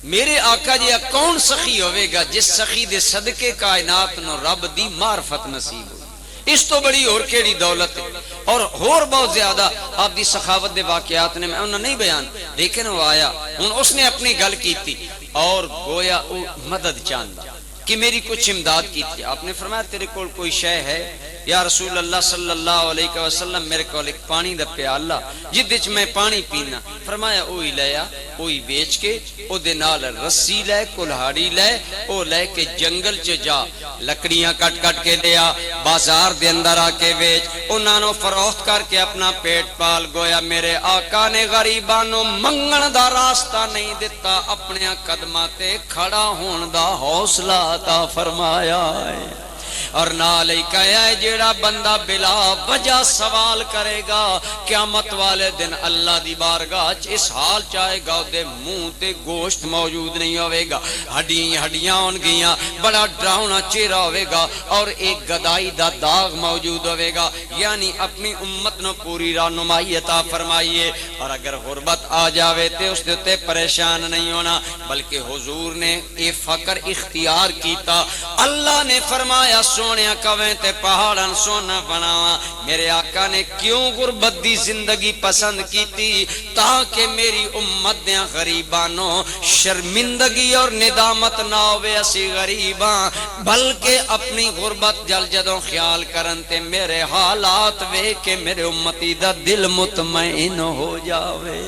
میرے آقا جی کون سخی ہوئے گا جس سخی دے صدقے کائنات نو رب دی معرفت نصیب ہو اس تو بڑی اور کیڑی دولت ہے اور بہت زیادہ آپ دی سخاوت دے واقعات نے میں انہوں نہیں بیان لیکن وہ آیا اس نے اپنی گل کی تھی اور گویا مدد چاہتا کہ میری کچھ امداد کی تھی آپ نے فرمایا تیرے کول کوئی شے ہے یا رسول اللہ صلی اللہ علیہ وسلم میرے کول ایک پانی دا پیالہ جدھ میں پانی پینا فرمایا اوہی لیا اوہی بیچ کے او دے نال رسی لے کلہاڑی لے او لے کے جنگل چ جا لکڑیاں کٹ کٹ کے لیا بازار دے اندر آ کے بیچ انہاں نو فروخت کر کے اپنا پیٹ پال گویا میرے آقا نے غریباں نو منگن دا راستہ نہیں دتا اپنے قدماں تے کھڑا ہون دا حوصلہ عطا فرمایا ہے اور نال ہی کہا ہے جیڑا بندہ بلا وجہ سوال کرے گا قیامت والے دن اللہ دی بارگاہ اس حال چاہے گا دے منہ تے گوشت موجود نہیں ہوئے گا ہڈیاں ہون گیاں بڑا ڈراؤنا چہرہ ہوئے گا اور ایک گدائی دا داغ موجود ہوئے گا یعنی اپنی امت نو پوری رہنمائی عطا فرمائیے اور اگر غربت آ جاوے تے اس دے پریشان نہیں ہونا بلکہ حضور نے یہ فقر اختیار کیتا اللہ نے فرمایا سونے کویں تے پہاڑاں سونا بناوا میرے آقا نے کیوں غربت دی زندگی پسند کیتی تاکہ میری امت دیاں غریبانوں شرمندگی اور ندامت نہ ہوئے اسی غریباں بلکہ اپنی غربت جل جدوں خیال کرن تے میرے حالات وے کہ میرے امتی دا دل مطمئن ہو جاوے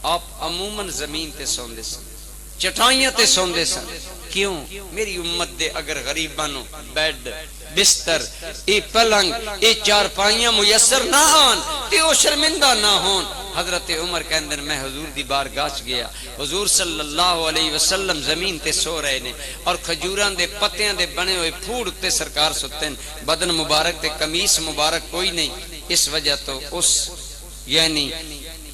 آپ عموماً زمین تے سوندے سن چٹائیاں تے سوندے سن کیوں میری امت دے اگر غریبانوں بیڈ بستر اے پلنگ اے چارپائیاں میسر نہ آن تے وہ شرمندہ نہ ہون حضرت عمر کے اندر میں حضور دی بارگاہ گیا حضور صلی اللہ علیہ وسلم زمین تے سو رہے نے اور کھجوراں دے پتیاں دے بنے ہوئے پھوڑ تے سرکار سوتن بدن مبارک تے قمیص مبارک کوئی نہیں اس وجہ تو اس یعنی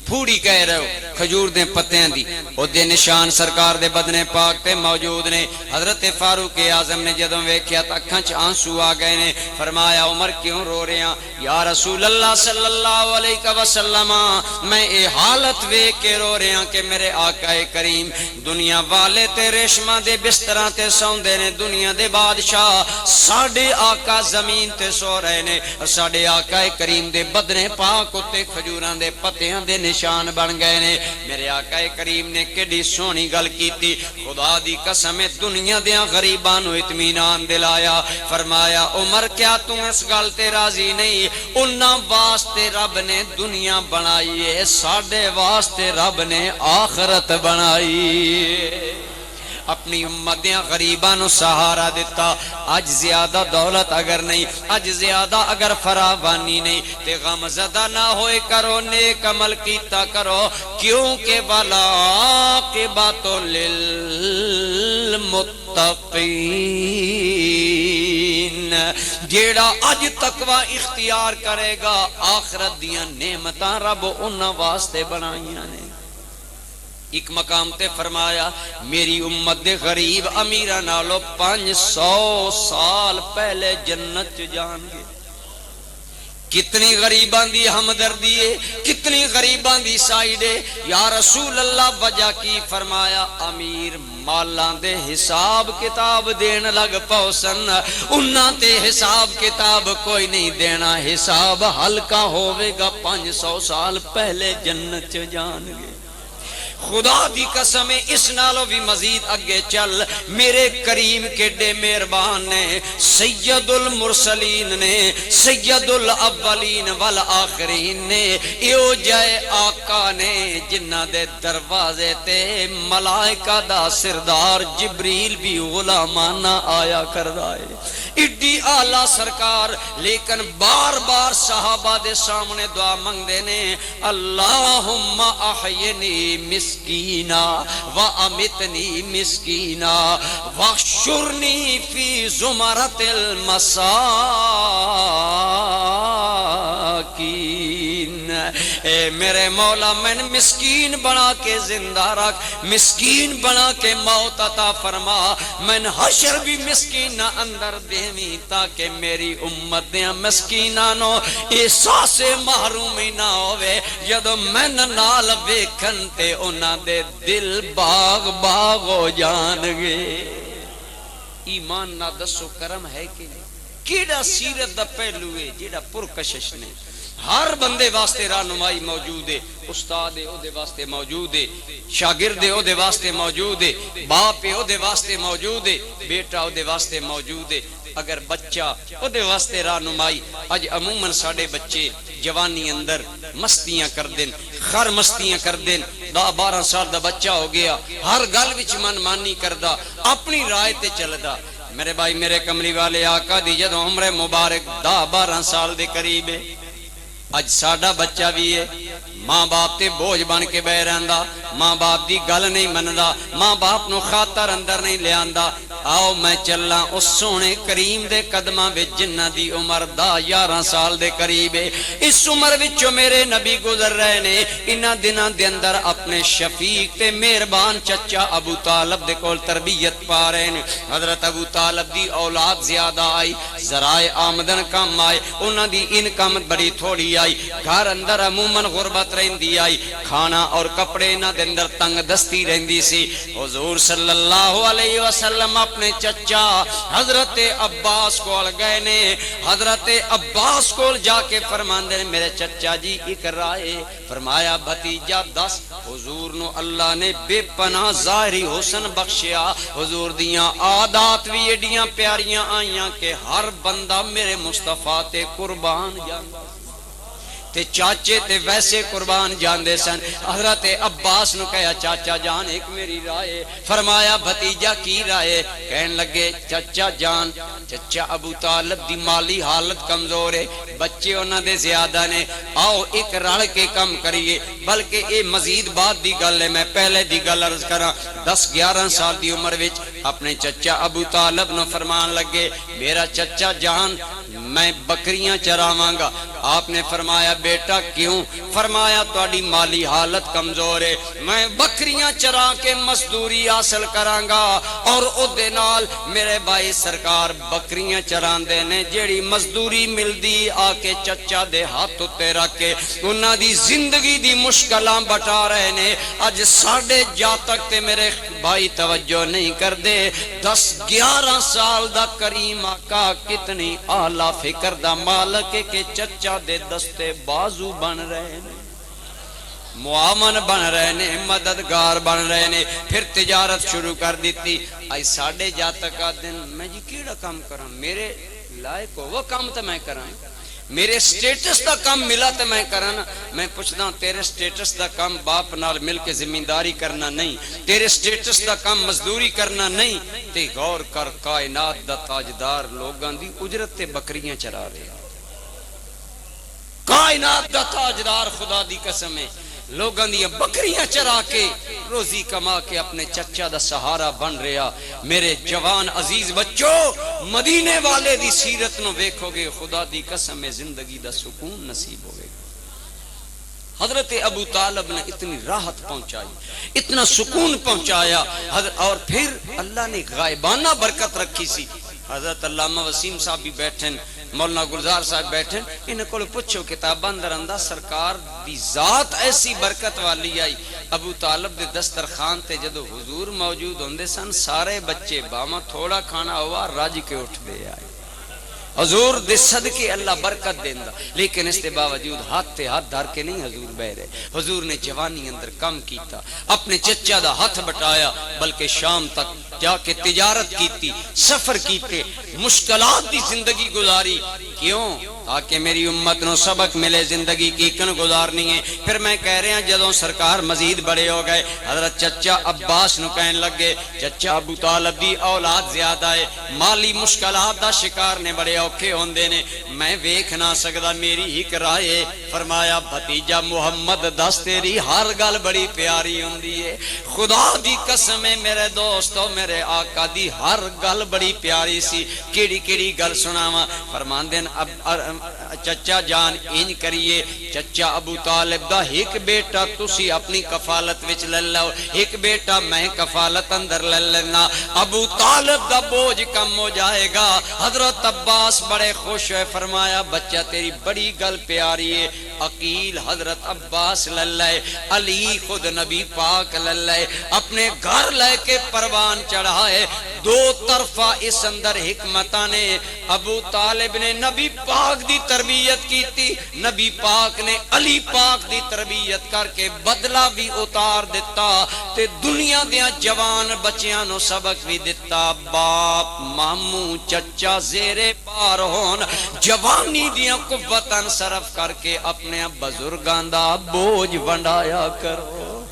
پھوڑی کہہ رہے ہو کھجور دے پتیاں دی او دے نشان سرکار دے بدن پاک تے موجود نے حضرت فاروق اعظم نے جدوں ویکھیا تے اکھاں چ آنسو آ گئے نے فرمایا عمر کیوں رو رہے ہیں یا رسول اللہ صلی اللہ علیہ وسلم میں اے حالت ویکھ کے رو رہے ہیں کہ میرے آقا کریم دنیا والے تے ریشماں دے بستراں تے سوندے نے دنیا دے بادشاہ ساڈے آقا زمین تے سو رہے نے اور ساڈے آقا کریم دے بدن پاک تے کھجوراں دے پتیاں دے نشان بن گئے نے میرے آقا کریم نے کیڑی سونی گل کیتی خدا دی قسم دنیا دیاں غریباں نو اطمینان دلایا فرمایا عمر کیا تم اس گل تے راضی نہیں انہاں واسطے رب نے دنیا بنائی ہے ساڈے واسطے رب نے آخرت بنائی اپنی امت دیاں غریباں نو سہارا دیتا اج زیادہ دولت اگر نہیں اج زیادہ اگر فراوانی نہیں تے غم زدہ نہ ہوئے کرو نیک عمل کیتا کرو کیونکہ والعاقبۃ للمتقین جیڑا اج تقوی اختیار کرے گا آخرت دیاں نعمتاں رب انہاں واسطے بنائیاں نے ایک مقام تے فرمایا میری امت دے غریب امیرہ نالو 500 سال پہلے جنت جان گے کتنی غریبان دی ہمدردی ہے، کتنی غریبان دی سائیڈ ہے۔ یا رسول اللہ وجہ کی؟ فرمایا امیر مالان دے حساب کتاب دین لگ پوسن، انہاں تے حساب کتاب کوئی نہیں دینا، حساب ہلکا ہوئے گا 500 سال پہلے جنت چ جان گے۔ خدا دی قسم اس نالو بھی مزید اگے چل، میرے کریم کیڈے مہربان نے، سید المرسلین نے، سید الاولین والآخرین نے، ایو جائے آقا نے جنہ دے دروازے تے ملائکہ دا سردار جبریل بھی غلامانہ آیا کر رہا ہے، ایڈی اعلیٰ سرکار، لیکن بار بار صحابہ دے سامنے دعا منگ دینے، اللہم احینی مسکینا وامتنی مسکینا واحشرنی فی زمرۃ المساکین۔ اے میرے مولا میں مسکین بنا کے زندہ رکھ، مسکین بنا کے موت عطا فرما، میں حشر بھی مسکینہ اندر دیویں تاکہ میری امت دیاں مسکینانو احساس محرومی نہ ہوئے، جدو میں نال ویکھن تے انہاں دے دل باغ باغ ہو جان گے۔ ایمان نہ دسو کرم ہے کہ نہیں؟ کیڑا سیرت دا پہلو ہے جیڑا پرکشش نے، ہر بندے واسطے رہنمائی موجود ہے، استاد او دے واسطے موجود ہے، شاگرد او دے واسطے موجود ہے، باپ او دے واسطے موجود ہے، بیٹا او دے واسطے موجود ہے، اگر بچہ او دے واسطے رہنمائی۔ اج عموماً ساڈے بچے جوانی اندر مستیاں کر دین، خر مستیاں کر دین، 10-12 سال دا بچہ ہو گیا، ہر گل وچ من مانی کردا، اپنی رائے تے چلدا۔ میرے بھائی میرے کملی والے آقا دی جدوں عمر مبارک 10-12 سال دے قریب ہے، اج ساڈا بچہ بھی ہے، ماں باپ تے بوجھ بن کے بہ رہندا، ماں باپ دی گل نہیں مندا، ماں باپ نو خاطر اندر نہیں لے آندا۔ آؤ میں چلاں اس سونے کریم دے قدماں وچ جنہ دی عمر 10-11 سال دے قریب ہے، اس عمر وچوں میرے نبی گزر رہے نے، انہاں دناں دے اندر اپنے شفیق تے مہربان چچا ابو طالب دے کول تربیت پا رہے نے۔ حضرت ابو طالب دی اولاد زیادہ آئی، ذرائع آمدن کم آئے، انہاں دی انکم بڑی تھوڑی آئی، گھر اندر عموماً غربت رہندی آئی، کھانا اور کپڑے انہاں دے اندر تنگ دستی رہندی سی۔ حضور صلی اللہ علیہ وسلم اپنے چچا حضرت عباس کول گئے نے، حضرت عباس کول جا کے فرماندے نے میرے چچا جی ایک رائے، فرمایا بھتیجا دس۔ حضور نو اللہ نے بے پناہ ظاہری حسن بخشیا، حضور دیاں عادات بھی ایڈیاں پیاریاں آئیاں کہ ہر بندہ میرے مصطفیٰ تے قربان جاندا تے چاچے تے ویسے قربان جاندے سن۔ حضرت عباس نو کہا چاچا جان ایک میری رائے، فرمایا بھتیجا کی رائے؟ کہن لگے چچا جان، چچا ابو طالب دی مالی حالت کمزور ہے، بچے انہاں دے زیادہ نے، آؤ ایک رل کے کم کریے، بلکہ اے مزید بات دی گل ہے، میں پہلے دی گل عرض کراں۔ 10-11 سال دی عمر وچ اپنے چچا ابو طالب نو فرمان لگے میرا چچا جان میں بکریاں چراواں گا۔ آپ نے فرمایا بیٹا کیوں؟ فرمایا تہاڈی مالی حالت کمزور ہے، میں بکریاں چرا کے مزدوری حاصل کراں گا، اور او دے نال میرے بھائی سرکار بکریاں چراندے نے، جیڑی مزدوری ملدی آ کے چچا دے ہاتھ اتے رکھ کے انہاں دی زندگی دی مشکلاں بٹا رہے نے۔ اج ساڈے جاتک تے میرے بھائی توجہ نہیں کردے، 10-11 سال دا کریم آقا کتنی اعلیٰ فکر دا مالک ہے کہ چچا دے دستے بازو بن رہے نے، معاون بن رہے نے، مددگار بن رہے نے۔ پھر تجارت شروع کر دیتی۔ آئی ساڑھے جاتک آدن میں جی کیڑا کام کراں، میرے لائق ہو وہ کام تو میں کراں، میرے سٹیٹس دا کام ملا تو میں کراں۔ میں پوچھدا تیرے سٹیٹس دا کام باپ نال مل کے زمینداری کرنا نہیں، تیرے سٹیٹس دا کام مزدوری کرنا نہیں، تے غور کر کائنات دا تاجدار لوگاں دی اجرت تے بکریاں چرا رہے، کائنات دا تاجدار خدا دی قسم ہے لوگاں دی بکریاں چرا کے روزی کما کے اپنے چچا دا سہارا بن رہا۔ میرے جوان عزیز بچوں مدینے والے دی سیرت نو ویکھو گے خدا دی قسم ہے زندگی دا سکون نصیب ہوئے گا۔ حضرت ابو طالب نے اتنی راحت پہنچائی، اتنا سکون پہنچایا، اور پھر اللہ نے غائبانہ برکت رکھی سی۔ حضرت علامہ وسیم صاحب بھی بیٹھن مولانا گلزار صاحب بیٹھے انہوں کو پوچھو کتاباں اندر اندہ سرکار دی ذات ایسی برکت والی آئی ابو طالب دے دسترخوان تے جدو حضور موجود ہوندے سن سارے بچے باما تھوڑا کھانا ہوا راج کے اٹھ دے آئے حضور دے صدقے اللہ برکت دیندہ لیکن اس کے باوجود ہاتھ تے ہاتھ دھار کے نہیں حضور بہ رہے حضور نے جوانی اندر کم کیتا اپنے چچا دا ہاتھ بٹایا بلکہ شام تک جا کے تجارت کیتی سفر کیتے مشکلات دی زندگی گزاری کیوں تاکہ میری امت نو سبق ملے زندگی کی کن گزارنی ہے پھر میں کہہ رہا جدوں سرکار مزید بڑے ہو گئے حضرت چچا عباس نو کہن لگے چچا ابو طالب دی اولاد زیادہ ہے مالی مشکلات دا شکار نے بڑے اوکھے ہوندے نے میں ویکھ نہ سکدا میری ہک رائے فرمایا بھتیجا محمد دس تیری ہر گل بڑی پیاری ہوندی ہے خدا دی قسم ہے میرے دوستو میرے آقا دی ہر گل بڑی پیاری سی کیڑی کیڑی گل سناواں فرماندے چچا جان انج کریے چچا ابو طالب دا ایک بیٹا تسی اپنی کفالت وچ لے لو ایک بیٹا میں کفالت اندر لے لینا ابو طالب دا بوجھ کم ہو جائے گا حضرت عباس بڑے خوش ہوئے فرمایا بچہ تیری بڑی گل پیاری ہے عقیل حضرت عباس لے لے علی خود نبی پاک لے لے اپنے گھر لے کے پروان چڑھائے دو طرفہ اس اندر حکمتہ نے ابو طالب نے نبی پاک دی تربیت کی تھی نبی پاک نے علی پاک دی تربیت کر کے بدلہ بھی اتار دیتا تے دنیا دیا جوان بچیاں نو سبق بھی دیتا باپ ماموں چچا زیرے پار ہون جوانی دیا قوتاں صرف کر کے اپنے بزرگان دا بوجھ ونڈایا کرو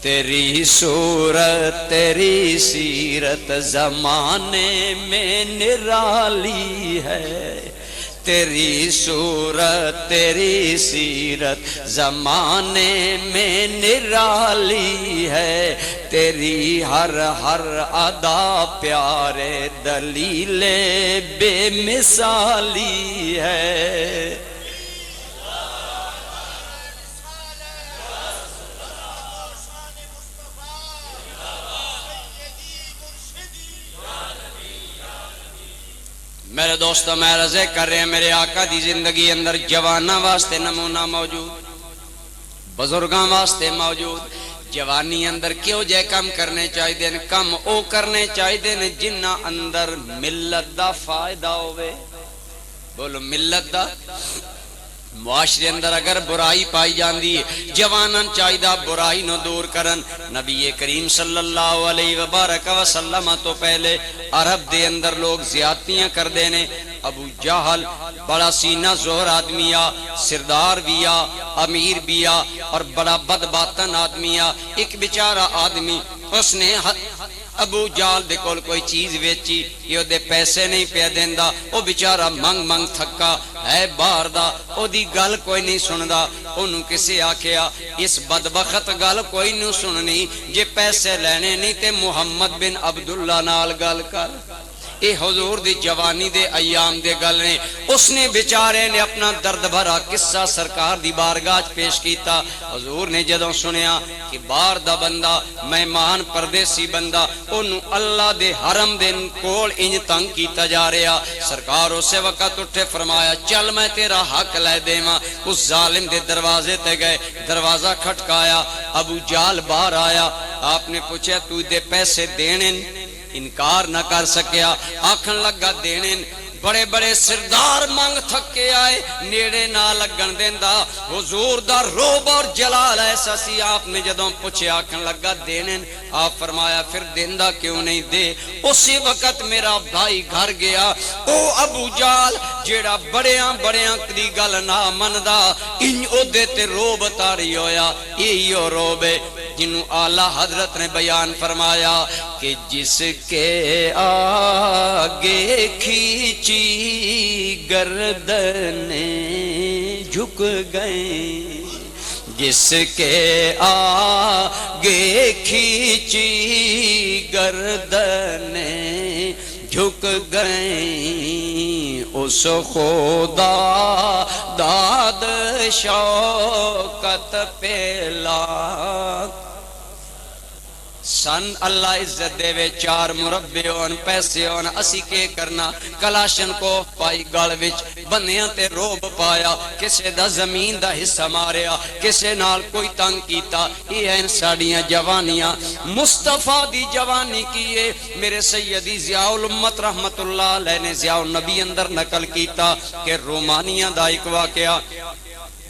تیری صورت تیری سیرت زمانے میں نرالی ہے تیری صورت تیری سیرت زمانے میں نرالی ہے تیری ہر ہر ادا پیارے دلیل بے مثالی ہے میرے دوستو میں رضے کر رہے ہیں میرے آقا دی زندگی اندر جوانہ واسطے نمونہ موجود بزرگاں واسطے موجود جوانی اندر کیوں جے کم کرنے چاہی دیں کم او کرنے چاہی دیں جنہ اندر ملت دا فائدہ ہوئے بولو ملت دا معاشرے اندر اگر برائی پائی جاندی ہے جوانان چاہیدہ برائی نو دور کرن نبی کریم صلی اللہ علیہ وبارک وسلم تو پہلے عرب دے اندر لوگ زیادتیاں کر دینے ابو جہل بڑا سینہ زہر آدمیہ سردار بیا امیر بیا اور بڑا بدباطن آدمیہ ایک بیچارہ آدمی اس نے ابو جال دے کول کوئی چیز ویچی یہ دے پیسے نہیں پہ دیندہ او بیچارہ منگ منگ تھکا ہے بار دا او دی گل کوئی نہیں سندا انہوں کسی آکھیا اس بدبخت گل کوئی نہیں سننی جے پیسے لینے نہیں تے محمد بن عبداللہ نال گل کر اے حضور دی جوانی دے ایام دے گل نے اس نے بیچارے نے اپنا درد بھرا قصہ سرکار دی بارگاہ پیش کیتا حضور نے جدوں سنیا کہ بار دا بندہ مہمان پردیسی بندہ انہوں اللہ دے حرم دے کول انج تنگ کیتا جا رہا سرکار اسے وقت اٹھے فرمایا چل میں تیرا حق لے دے ماں اس ظالم دے دروازے تے گئے دروازہ کھٹکایا ابو جال باہر آیا آپ نے پوچھا تو دے پیسے دینے انکار نہ کر سکیا آکھن لگا دینے بڑے بڑے سردار مانگ تھکے آئے نیڑے نہ لگن دیندہ حضور دا روب اور جلال ایسا سی آپ نے جدوں پوچھے آکھن لگا دینے آپ فرمایا پھر دیندہ کیوں نہیں دے اسی وقت میرا بھائی گھر گیا او ابو جال جیڑا بڑیاں دی گل نہ مندہ ان او دیتے روب تاری ہویا ایو روبے جنہوں اعلیٰ حضرت نے بیان فرمایا کہ جس کے آگے کھینچی گردنیں جھک گئیں جس کے آگے کھینچی گردنیں جھک گئیں اس خدا داد شوکت پہ لاکھ سن اللہ عزت دے وے 4 مربے ہون پیسے ہون اسی کے کرنا کلاشن کو پائی گل وچ بندیاں تے روب پایا کسے دا زمین دا حصہ ماریا کسے نال کوئی تنگ کیتا یہ ہیں ساڑیاں جوانیاں مصطفیٰ دی جوانی کیے میرے سیدی ضیاء الامت رحمت اللہ علیہ نے ضیاء النبی اندر نقل کیتا کہ رومانیاں دا ایک واقعہ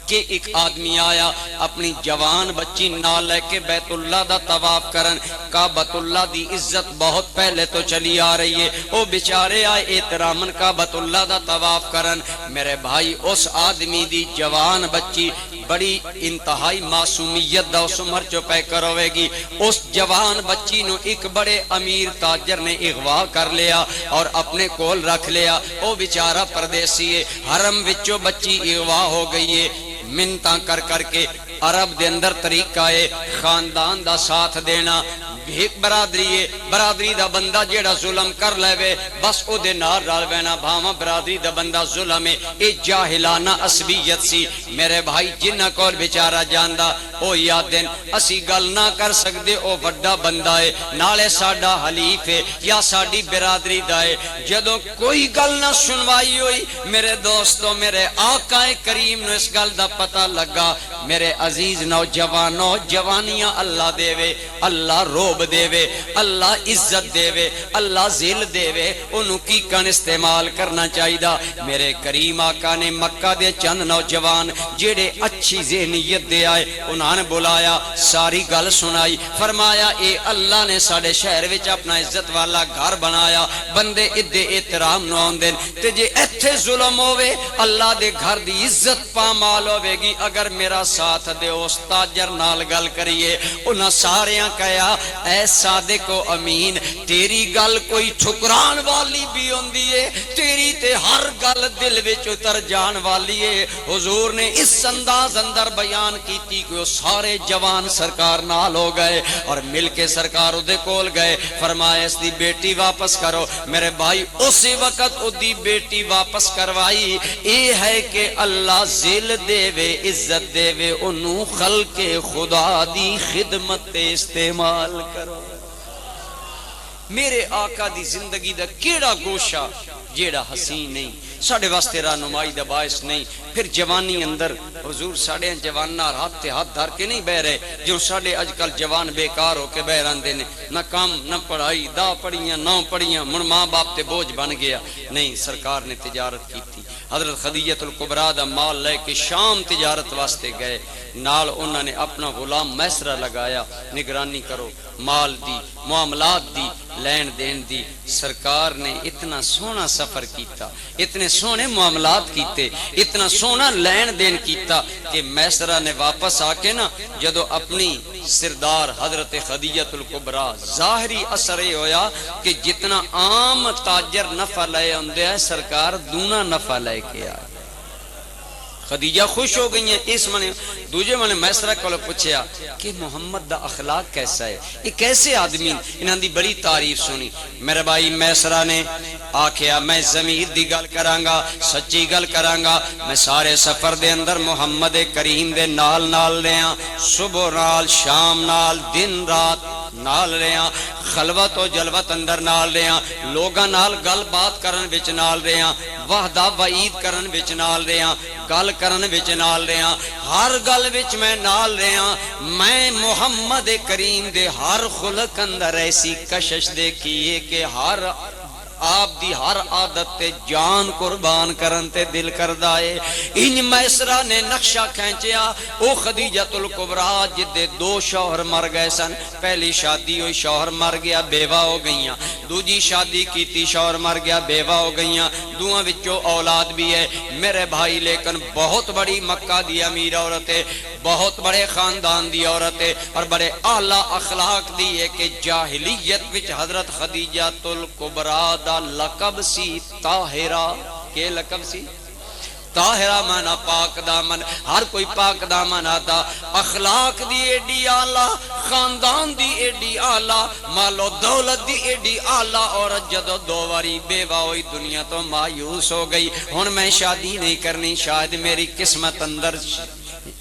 کہ ایک آدمی آیا اپنی جوان بچی نال لے کے بیت اللہ دا طواف کرن کعبۃ اللہ دی عزت بہت پہلے تو چلی آ رہی ہے او بیچارے آئے احترامن کعبۃ اللہ دا طواف کرن میرے بھائی اس آدمی دی جوان بچی بڑی انتہائی معصومیت دا اس عمر چو پہ کروے گی اس جوان بچی نو ایک بڑے امیر تاجر نے اغوا کر لیا اور اپنے کول رکھ لیا او بیچارہ پردیسی ہے حرم وچو بچی اغوا ہو گئی ہے منتاں کر کر کے عرب دے اندر طریقہ ہے خاندان دا ساتھ دینا بھیک برادری ہے برادری دا بندہ جیڑا ظلم کر لے وے بس او دے نار رال وینا بھاواں برادری دا بندہ ظلم ہے اے جاہلانہ عصبیت سی میرے بھائی جنہ کول بیچارہ جاندا او یاد دین اسی گل نہ کر سکدے او وڈا بندہ ہے نالے ساڈا حلیف ہے یا ساڈی برادری دا ہے جدوں کوئی گل نہ سنوائی ہوئی میرے دوستو میرے آقا کریم نو اس گل دا پتہ لگا میرے عزیز نوجوانوں جوانیاں اللہ دے وے اللہ روب دے وے اللہ عزت دے وے اللہ ذل دے وے انہوں کی کن استعمال کرنا چاہی دا میرے کریم آقا نے مکہ دے چند نوجوان جیڑے اچھی ذہنیت دے آئے انہوں نے بلایا ساری گل سنائی فرمایا اے اللہ نے ساڑے شہر وچ اپنا عزت والا گھر بنایا بندے ادھے احترام نو آندن تے جے ایتھے ظلم ہوئے اللہ دے گھر دی عزت پامال ہوئے گی اگر میرا ساتھ دے اس تاجر نال گل کریے انہاں ساریاں کہیا اے صادق و امین تیری گل کوئی ٹھکران والی بھی ہوندی ہے تیری تے ہر گل دل وچ اتر جان والی ہے حضور نے اس انداز اندر بیان کیتی کہ وہ سارے جوان سرکار نال ہو گئے اور مل کے سرکار دے کول گئے فرمایا اس دی بیٹی واپس کرو میرے بھائی اسی وقت او دی بیٹی واپس کروائی اے ہے کہ اللہ ذل دے وے عزت دے وے انہوں خلق خدا دی خدمت استعمال کرو میرے آقا دی زندگی دا کیڑا گوشہ جیڑا حسین نہیں ساڑھے واسطے رہنمائی دا باعث نہیں پھر جوانی اندر حضور ساڑھے جوانہ ہاتھ تے ہاتھ دھار کے نہیں بہ رہے جو ساڑھے آج کل جوان بیکار ہو کے بہ رہندے نے نہ کام نہ پڑھائی دا پڑھیاں نہ پڑھیاں من ماں باپ تے بوجھ بن گیا نہیں سرکار نے تجارت کی تھی حضرت خدیجہ الکبریٰ دا مال لے کے شام تجارت واسطے گئے نال انہوں نے اپنا غلام میسرہ لگایا نگرانی کرو مال دی معاملات دی لین دین دی سرکار نے اتنا سونا سفر کیتا اتنے سونے معاملات کیتے اتنا سونا لین دین کیتا کہ میسرہ نے واپس آکے نا جدو اپنی سردار حضرت خدیجہ الکبریٰ ظاہری اثر یہ ہویا کہ جتنا عام تاجر نفع لے ہوندے ہیں سرکار دونا نفع لے کے آئے خدیجہ خوش ہو گئی ہیں اس منے دوجے منے میسرہ کو پوچھیا کہ محمد دا اخلاق کیسا ہے یہ کیسے آدمی انہاں دی بڑی تعریف سنی میرے بھائی میسرہ نے آکھیا میں ضمیر دی گل کرانگا سچی گل کرانگا میں سارے سفر دے اندر محمد کریم دے نال نال لیاں صبح نال شام نال دن رات نال لیاں خلوت و جلوت اندر نال لیاں لوگاں نال گل بات کرن وچ نال لیاں وحدہ وعید کرن وچ نال لیاں گل کرن وچ نال لیاں ہر گل وچ میں نال لیاں میں محمد کریم دے ہر خلق اندر ایسی کشش دیکھیے کہ ہر آپ دی ہر عادت تے جان قربان کرن تے دل کردائے ان میسرہ نے نقشہ کھینچیا او خدیجہ الکبریٰ جدے 2 شوہر مر گئے سن پہلی شادی ہوئی شوہر مر گیا بیوہ ہو گئیاں دوجی شادی کیتی شوہر مر گیا بیوہ ہو گئیاں دوہاں وچوں اولاد بھی ہے میرے بھائی لیکن بہت بڑی مکہ دی امیر عورت ہے بہت بڑے خاندان دی عورت ہے اور بڑے اعلیٰ اخلاق دی ہے کہ جاہلیت وچ حضرت خدیجہ الکبریٰ دا لقب سی طاہرہ کہ لقب سی طاہرہ مانا پاک دامن ہر کوئی پاک دامن آتا اخلاق دی ایڈی آلہ خاندان دی ایڈی آلہ مال و دولت دی ایڈی آلہ عورت جدو 2 واری بیوہ ہوئی دنیا تو مایوس ہو گئی ہن میں شادی نہیں کرنی شاید میری قسمت اندر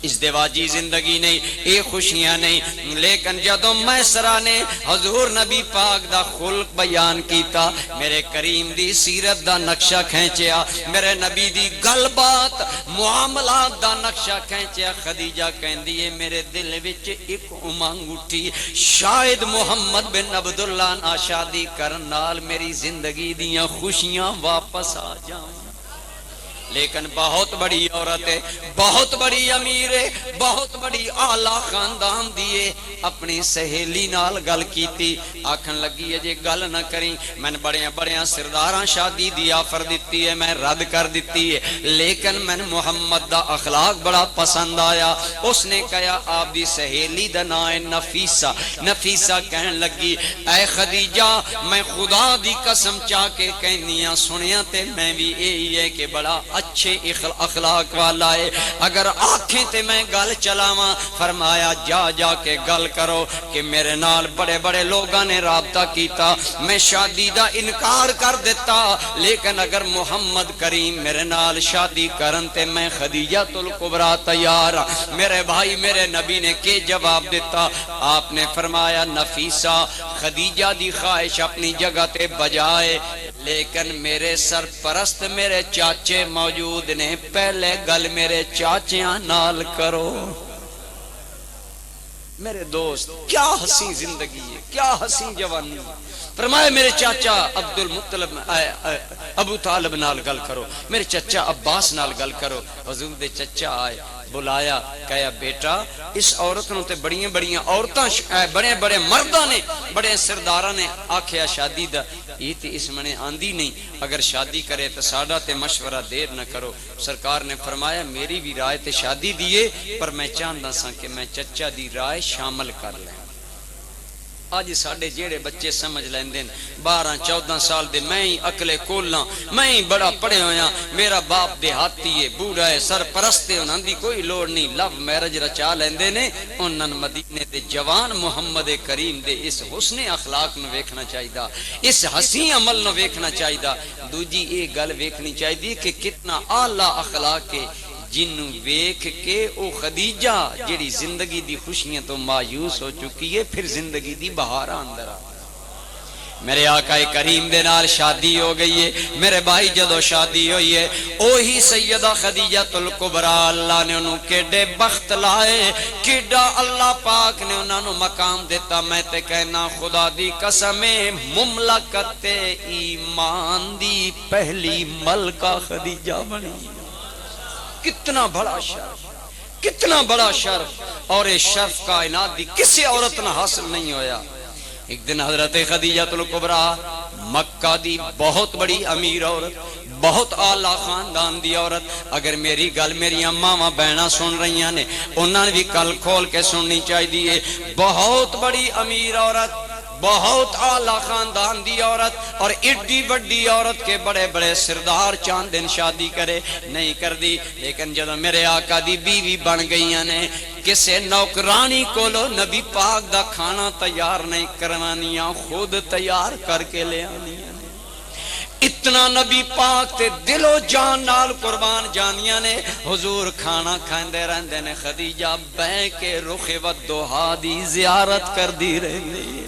ازدواجی زندگی نہیں، یہ خوشیاں نہیں، لیکن جدوں میسرہ نے حضور نبی پاک دا خلق بیان کیتا، میرے کریم دی سیرت دا نقشہ کھینچیا، میرے نبی دی گل بات معاملات دا نقشہ کھینچیا، خدیجہ کہندی ہے میرے دل وچ ایک امنگ اٹھی، شاید محمد بن عبداللہ نال شادی کرن نال میری زندگی دیاں خوشیاں واپس آ جائیں۔ لیکن بہت بڑی عورت ہے، بہت بڑی امیر ہے، بہت بڑی اعلیٰ خاندان دیے، اپنی سہیلی نال گل کیتی، آکھن لگی ہے جے گل نہ کریں، میں نے بڑے بڑے سرداراں شادی دی آفر دیتی ہے، میں رد کر دیتی ہے، لیکن میں نے محمد دا اخلاق بڑا پسند آیا۔ اس نے کہا آپ دی سہیلی دا نام ہے نفیسہ۔ نفیسہ کہن لگی اے خدیجہ میں خدا دی قسم چاہ کے کہنیاں سنیا تے میں بھی یہی ہے کہ بڑا اچھے اخلاق والا ہے، اگر آنکھیں تے میں گل چلاواں، فرمایا جا جا کے گل کرو کہ میرے نال بڑے بڑے لوگاں نے رابطہ کیتا، میں شادی دا انکار کر دیتا، لیکن اگر محمد کریم میرے نال شادی کرن تے میں خدیجہ الکبریٰ تیار۔ میرے بھائی میرے نبی نے کہ جواب دیتا، آپ نے فرمایا نفیسہ خدیجہ دی خواہش اپنی جگہ تے بجائے، لیکن میرے سرپرست میرے چاچے موجود نے، پہلے گل میرے چاچیاں نال کرو۔ میرے دوست کیا حسین زندگی ہے، کیا حسین جوانی۔ فرمایا میرے چاچا عبد المطلب ابو طالب نال گل کرو، میرے چچا عباس نال گل کرو۔ حضور دے چچا آئے، بلایا، کہا بیٹا اس عورت نو تے بڑیاں بڑیاں عورتاں بڑے بڑے مرداں نے، بڑے سرداراں نے آکھیا شادی دا یہ تے اس منے آندی نہیں، اگر شادی کرے تو ساڈا تے مشورہ دیر نہ کرو۔ سرکار نے فرمایا میری بھی رائے تے شادی دیے، پر میں چاہندا سا کہ میں چچا دی رائے شامل کر لیں۔ آج ساڑے جیڑے بچے سمجھ لیندن 12-14 سال دے میں ہی اکلے کولاں، میں ہی بڑا پڑھے ہویا، میرا باپ دیہاتی ہے، بوڑھا ہے، سرپرست ہے، انہاں دی کوئی لوڑ نہیں، لو میرج رچا لیندے نے۔ انہاں مدینے دے جوان محمد کریم دے اس حسن اخلاق نو ویکھنا چاہیدا، اس حسین عمل نو ویکھنا چاہیدا۔ دوجی یہ گل ویکھنی چاہیدی کہ کتنا اعلیٰ اخلاق ہے، جنوں ویکھ کے او خدیجہ جڑی زندگی دی خوشیاں تو مایوس ہو چکی ہے، پھر زندگی دی بہار اندر آ۔ میرے آقا کریم دے نال شادی ہو گئی ہے، میرے بھائی جدو شادی ہوئی ہے، اوہی سیدہ خدیجہ الکبریٰ اللہ نے انہوں کیڑے بخت لائے، کیڑا اللہ پاک نے انہوں مقام دیتا۔ میں تے کہنا خدا دی قسم مملکت ایمان دی پہلی ملکہ خدیجہ بنی۔ کتنا بڑا شرف، کتنا بڑا شرف، اور یہ شرف کائنات دی کسی عورت نہ حاصل نہیں ہویا۔ ایک دن حضرت خدیجہ الکبریٰ مکہ دی بہت بڑی امیر عورت، بہت اعلیٰ خاندان دی عورت، اگر میری گل میری ماما بہنا سن رہی ہیں انہوں نے بھی کل کھول کے سننی چاہیے، بہت بڑی امیر عورت، بہت اعلیٰ خاندان دی عورت، اور ایڈی بڑی عورت کے بڑے بڑے سردار چاند دن شادی کرے نہیں کر دی، لیکن جب میرے آقا دی بیوی بن گئی نے، کسے نوکرانی کولو نبی پاک دا کھانا تیار نہیں کروانیاں، خود تیار کر کے لے آنیاں۔ اتنا نبی پاک تے دل و جان نال قربان جانیاں نے، حضور کھانا کھاندے رہندے نے، خدیجہ بہ کے رخ ودھا دی زیارت کر دی رہندی ہے۔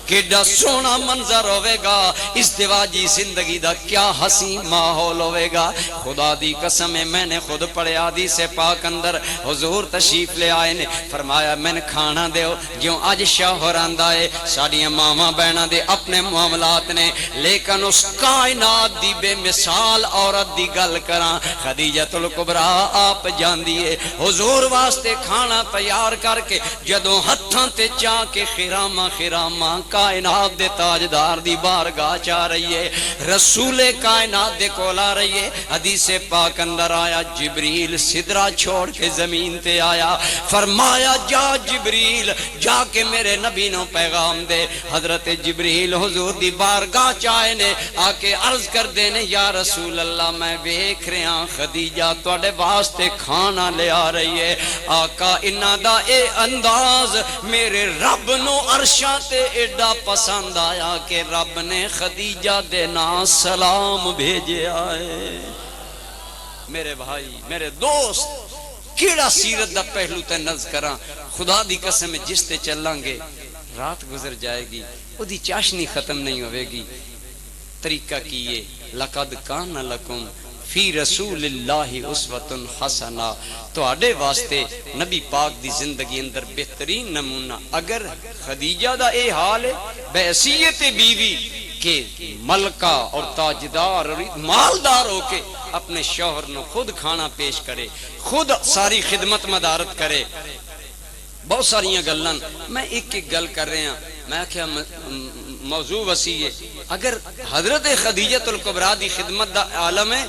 کیڈا سونا منظر ہوئے گا، ازدواجی زندگی دا کیا حسین ماحول ہوئے گا۔ خدا دی قسم ہے میں نے خود پڑھے حدیث پاک اندر، حضور تشریف لے آئے نے، فرمایا میں نے کھانا دیو جیوں اج شوہر آندا ہے، ساڈیاں ماواں بہناں دے اپنے معاملات نے، لیکن اس کائنات دی بے مثال عورت دی گل کراں، خدیجہ الکبریٰ آپ جاندی ہے حضور واسطے کھانا تیار کر کے، جدوں ہتھاں تے چاہ کے خراما خراما کائنات دے تاجدار دی بارگاہ چاہ رہی ہے، رسول کائنات دے کول آ رہی ہے۔ حدیث پاک اندر آیا جبریل سدرہ چھوڑ کے زمین تے آیا، فرمایا جا جبریل جا کے میرے نبی نو پیغام دے۔ حضرت جبریل حضور دی بارگاہ چاہے نے، آ کے عرض کر دینے یا رسول اللہ میں ویکھ رہا خدیجہ تواڈے واسطے کھانا لے آ رہی ہے۔ آقا انہاں دا اے انداز میرے رب نو عرشاں تے ایڈا پسند آیا کہ رب نے خدیجہ دے نام سلام بھیجے آئے۔ میرے بھائی میرے دوست کیڑا سیرت دا پہلو تے نز کراں خدا دی قسم جس تے چلاں گے رات گزر جائے گی او دی چاشنی ختم نہیں ہوئے گی طریقہ کیے لقد کان لکم فی رسول اللہ اسوۃ حسنہ تواڈے واسطے نبی پاک دی زندگی اندر بہترین نمونہ اگر خدیجہ دا اے حال ہے بحیثیت بیوی کہ ملکہ اور تاجدار اور مالدار ہو کے اپنے شوہر نو خود کھانا پیش کرے خود ساری خدمت مدارت کرے بہت ساری گلاں میں ایک گل کر رہے ہیں میں کیا موضوع وسیع ہے اگر حضرت خدیجہ الکبریٰ دی خدمت دا عالم ہے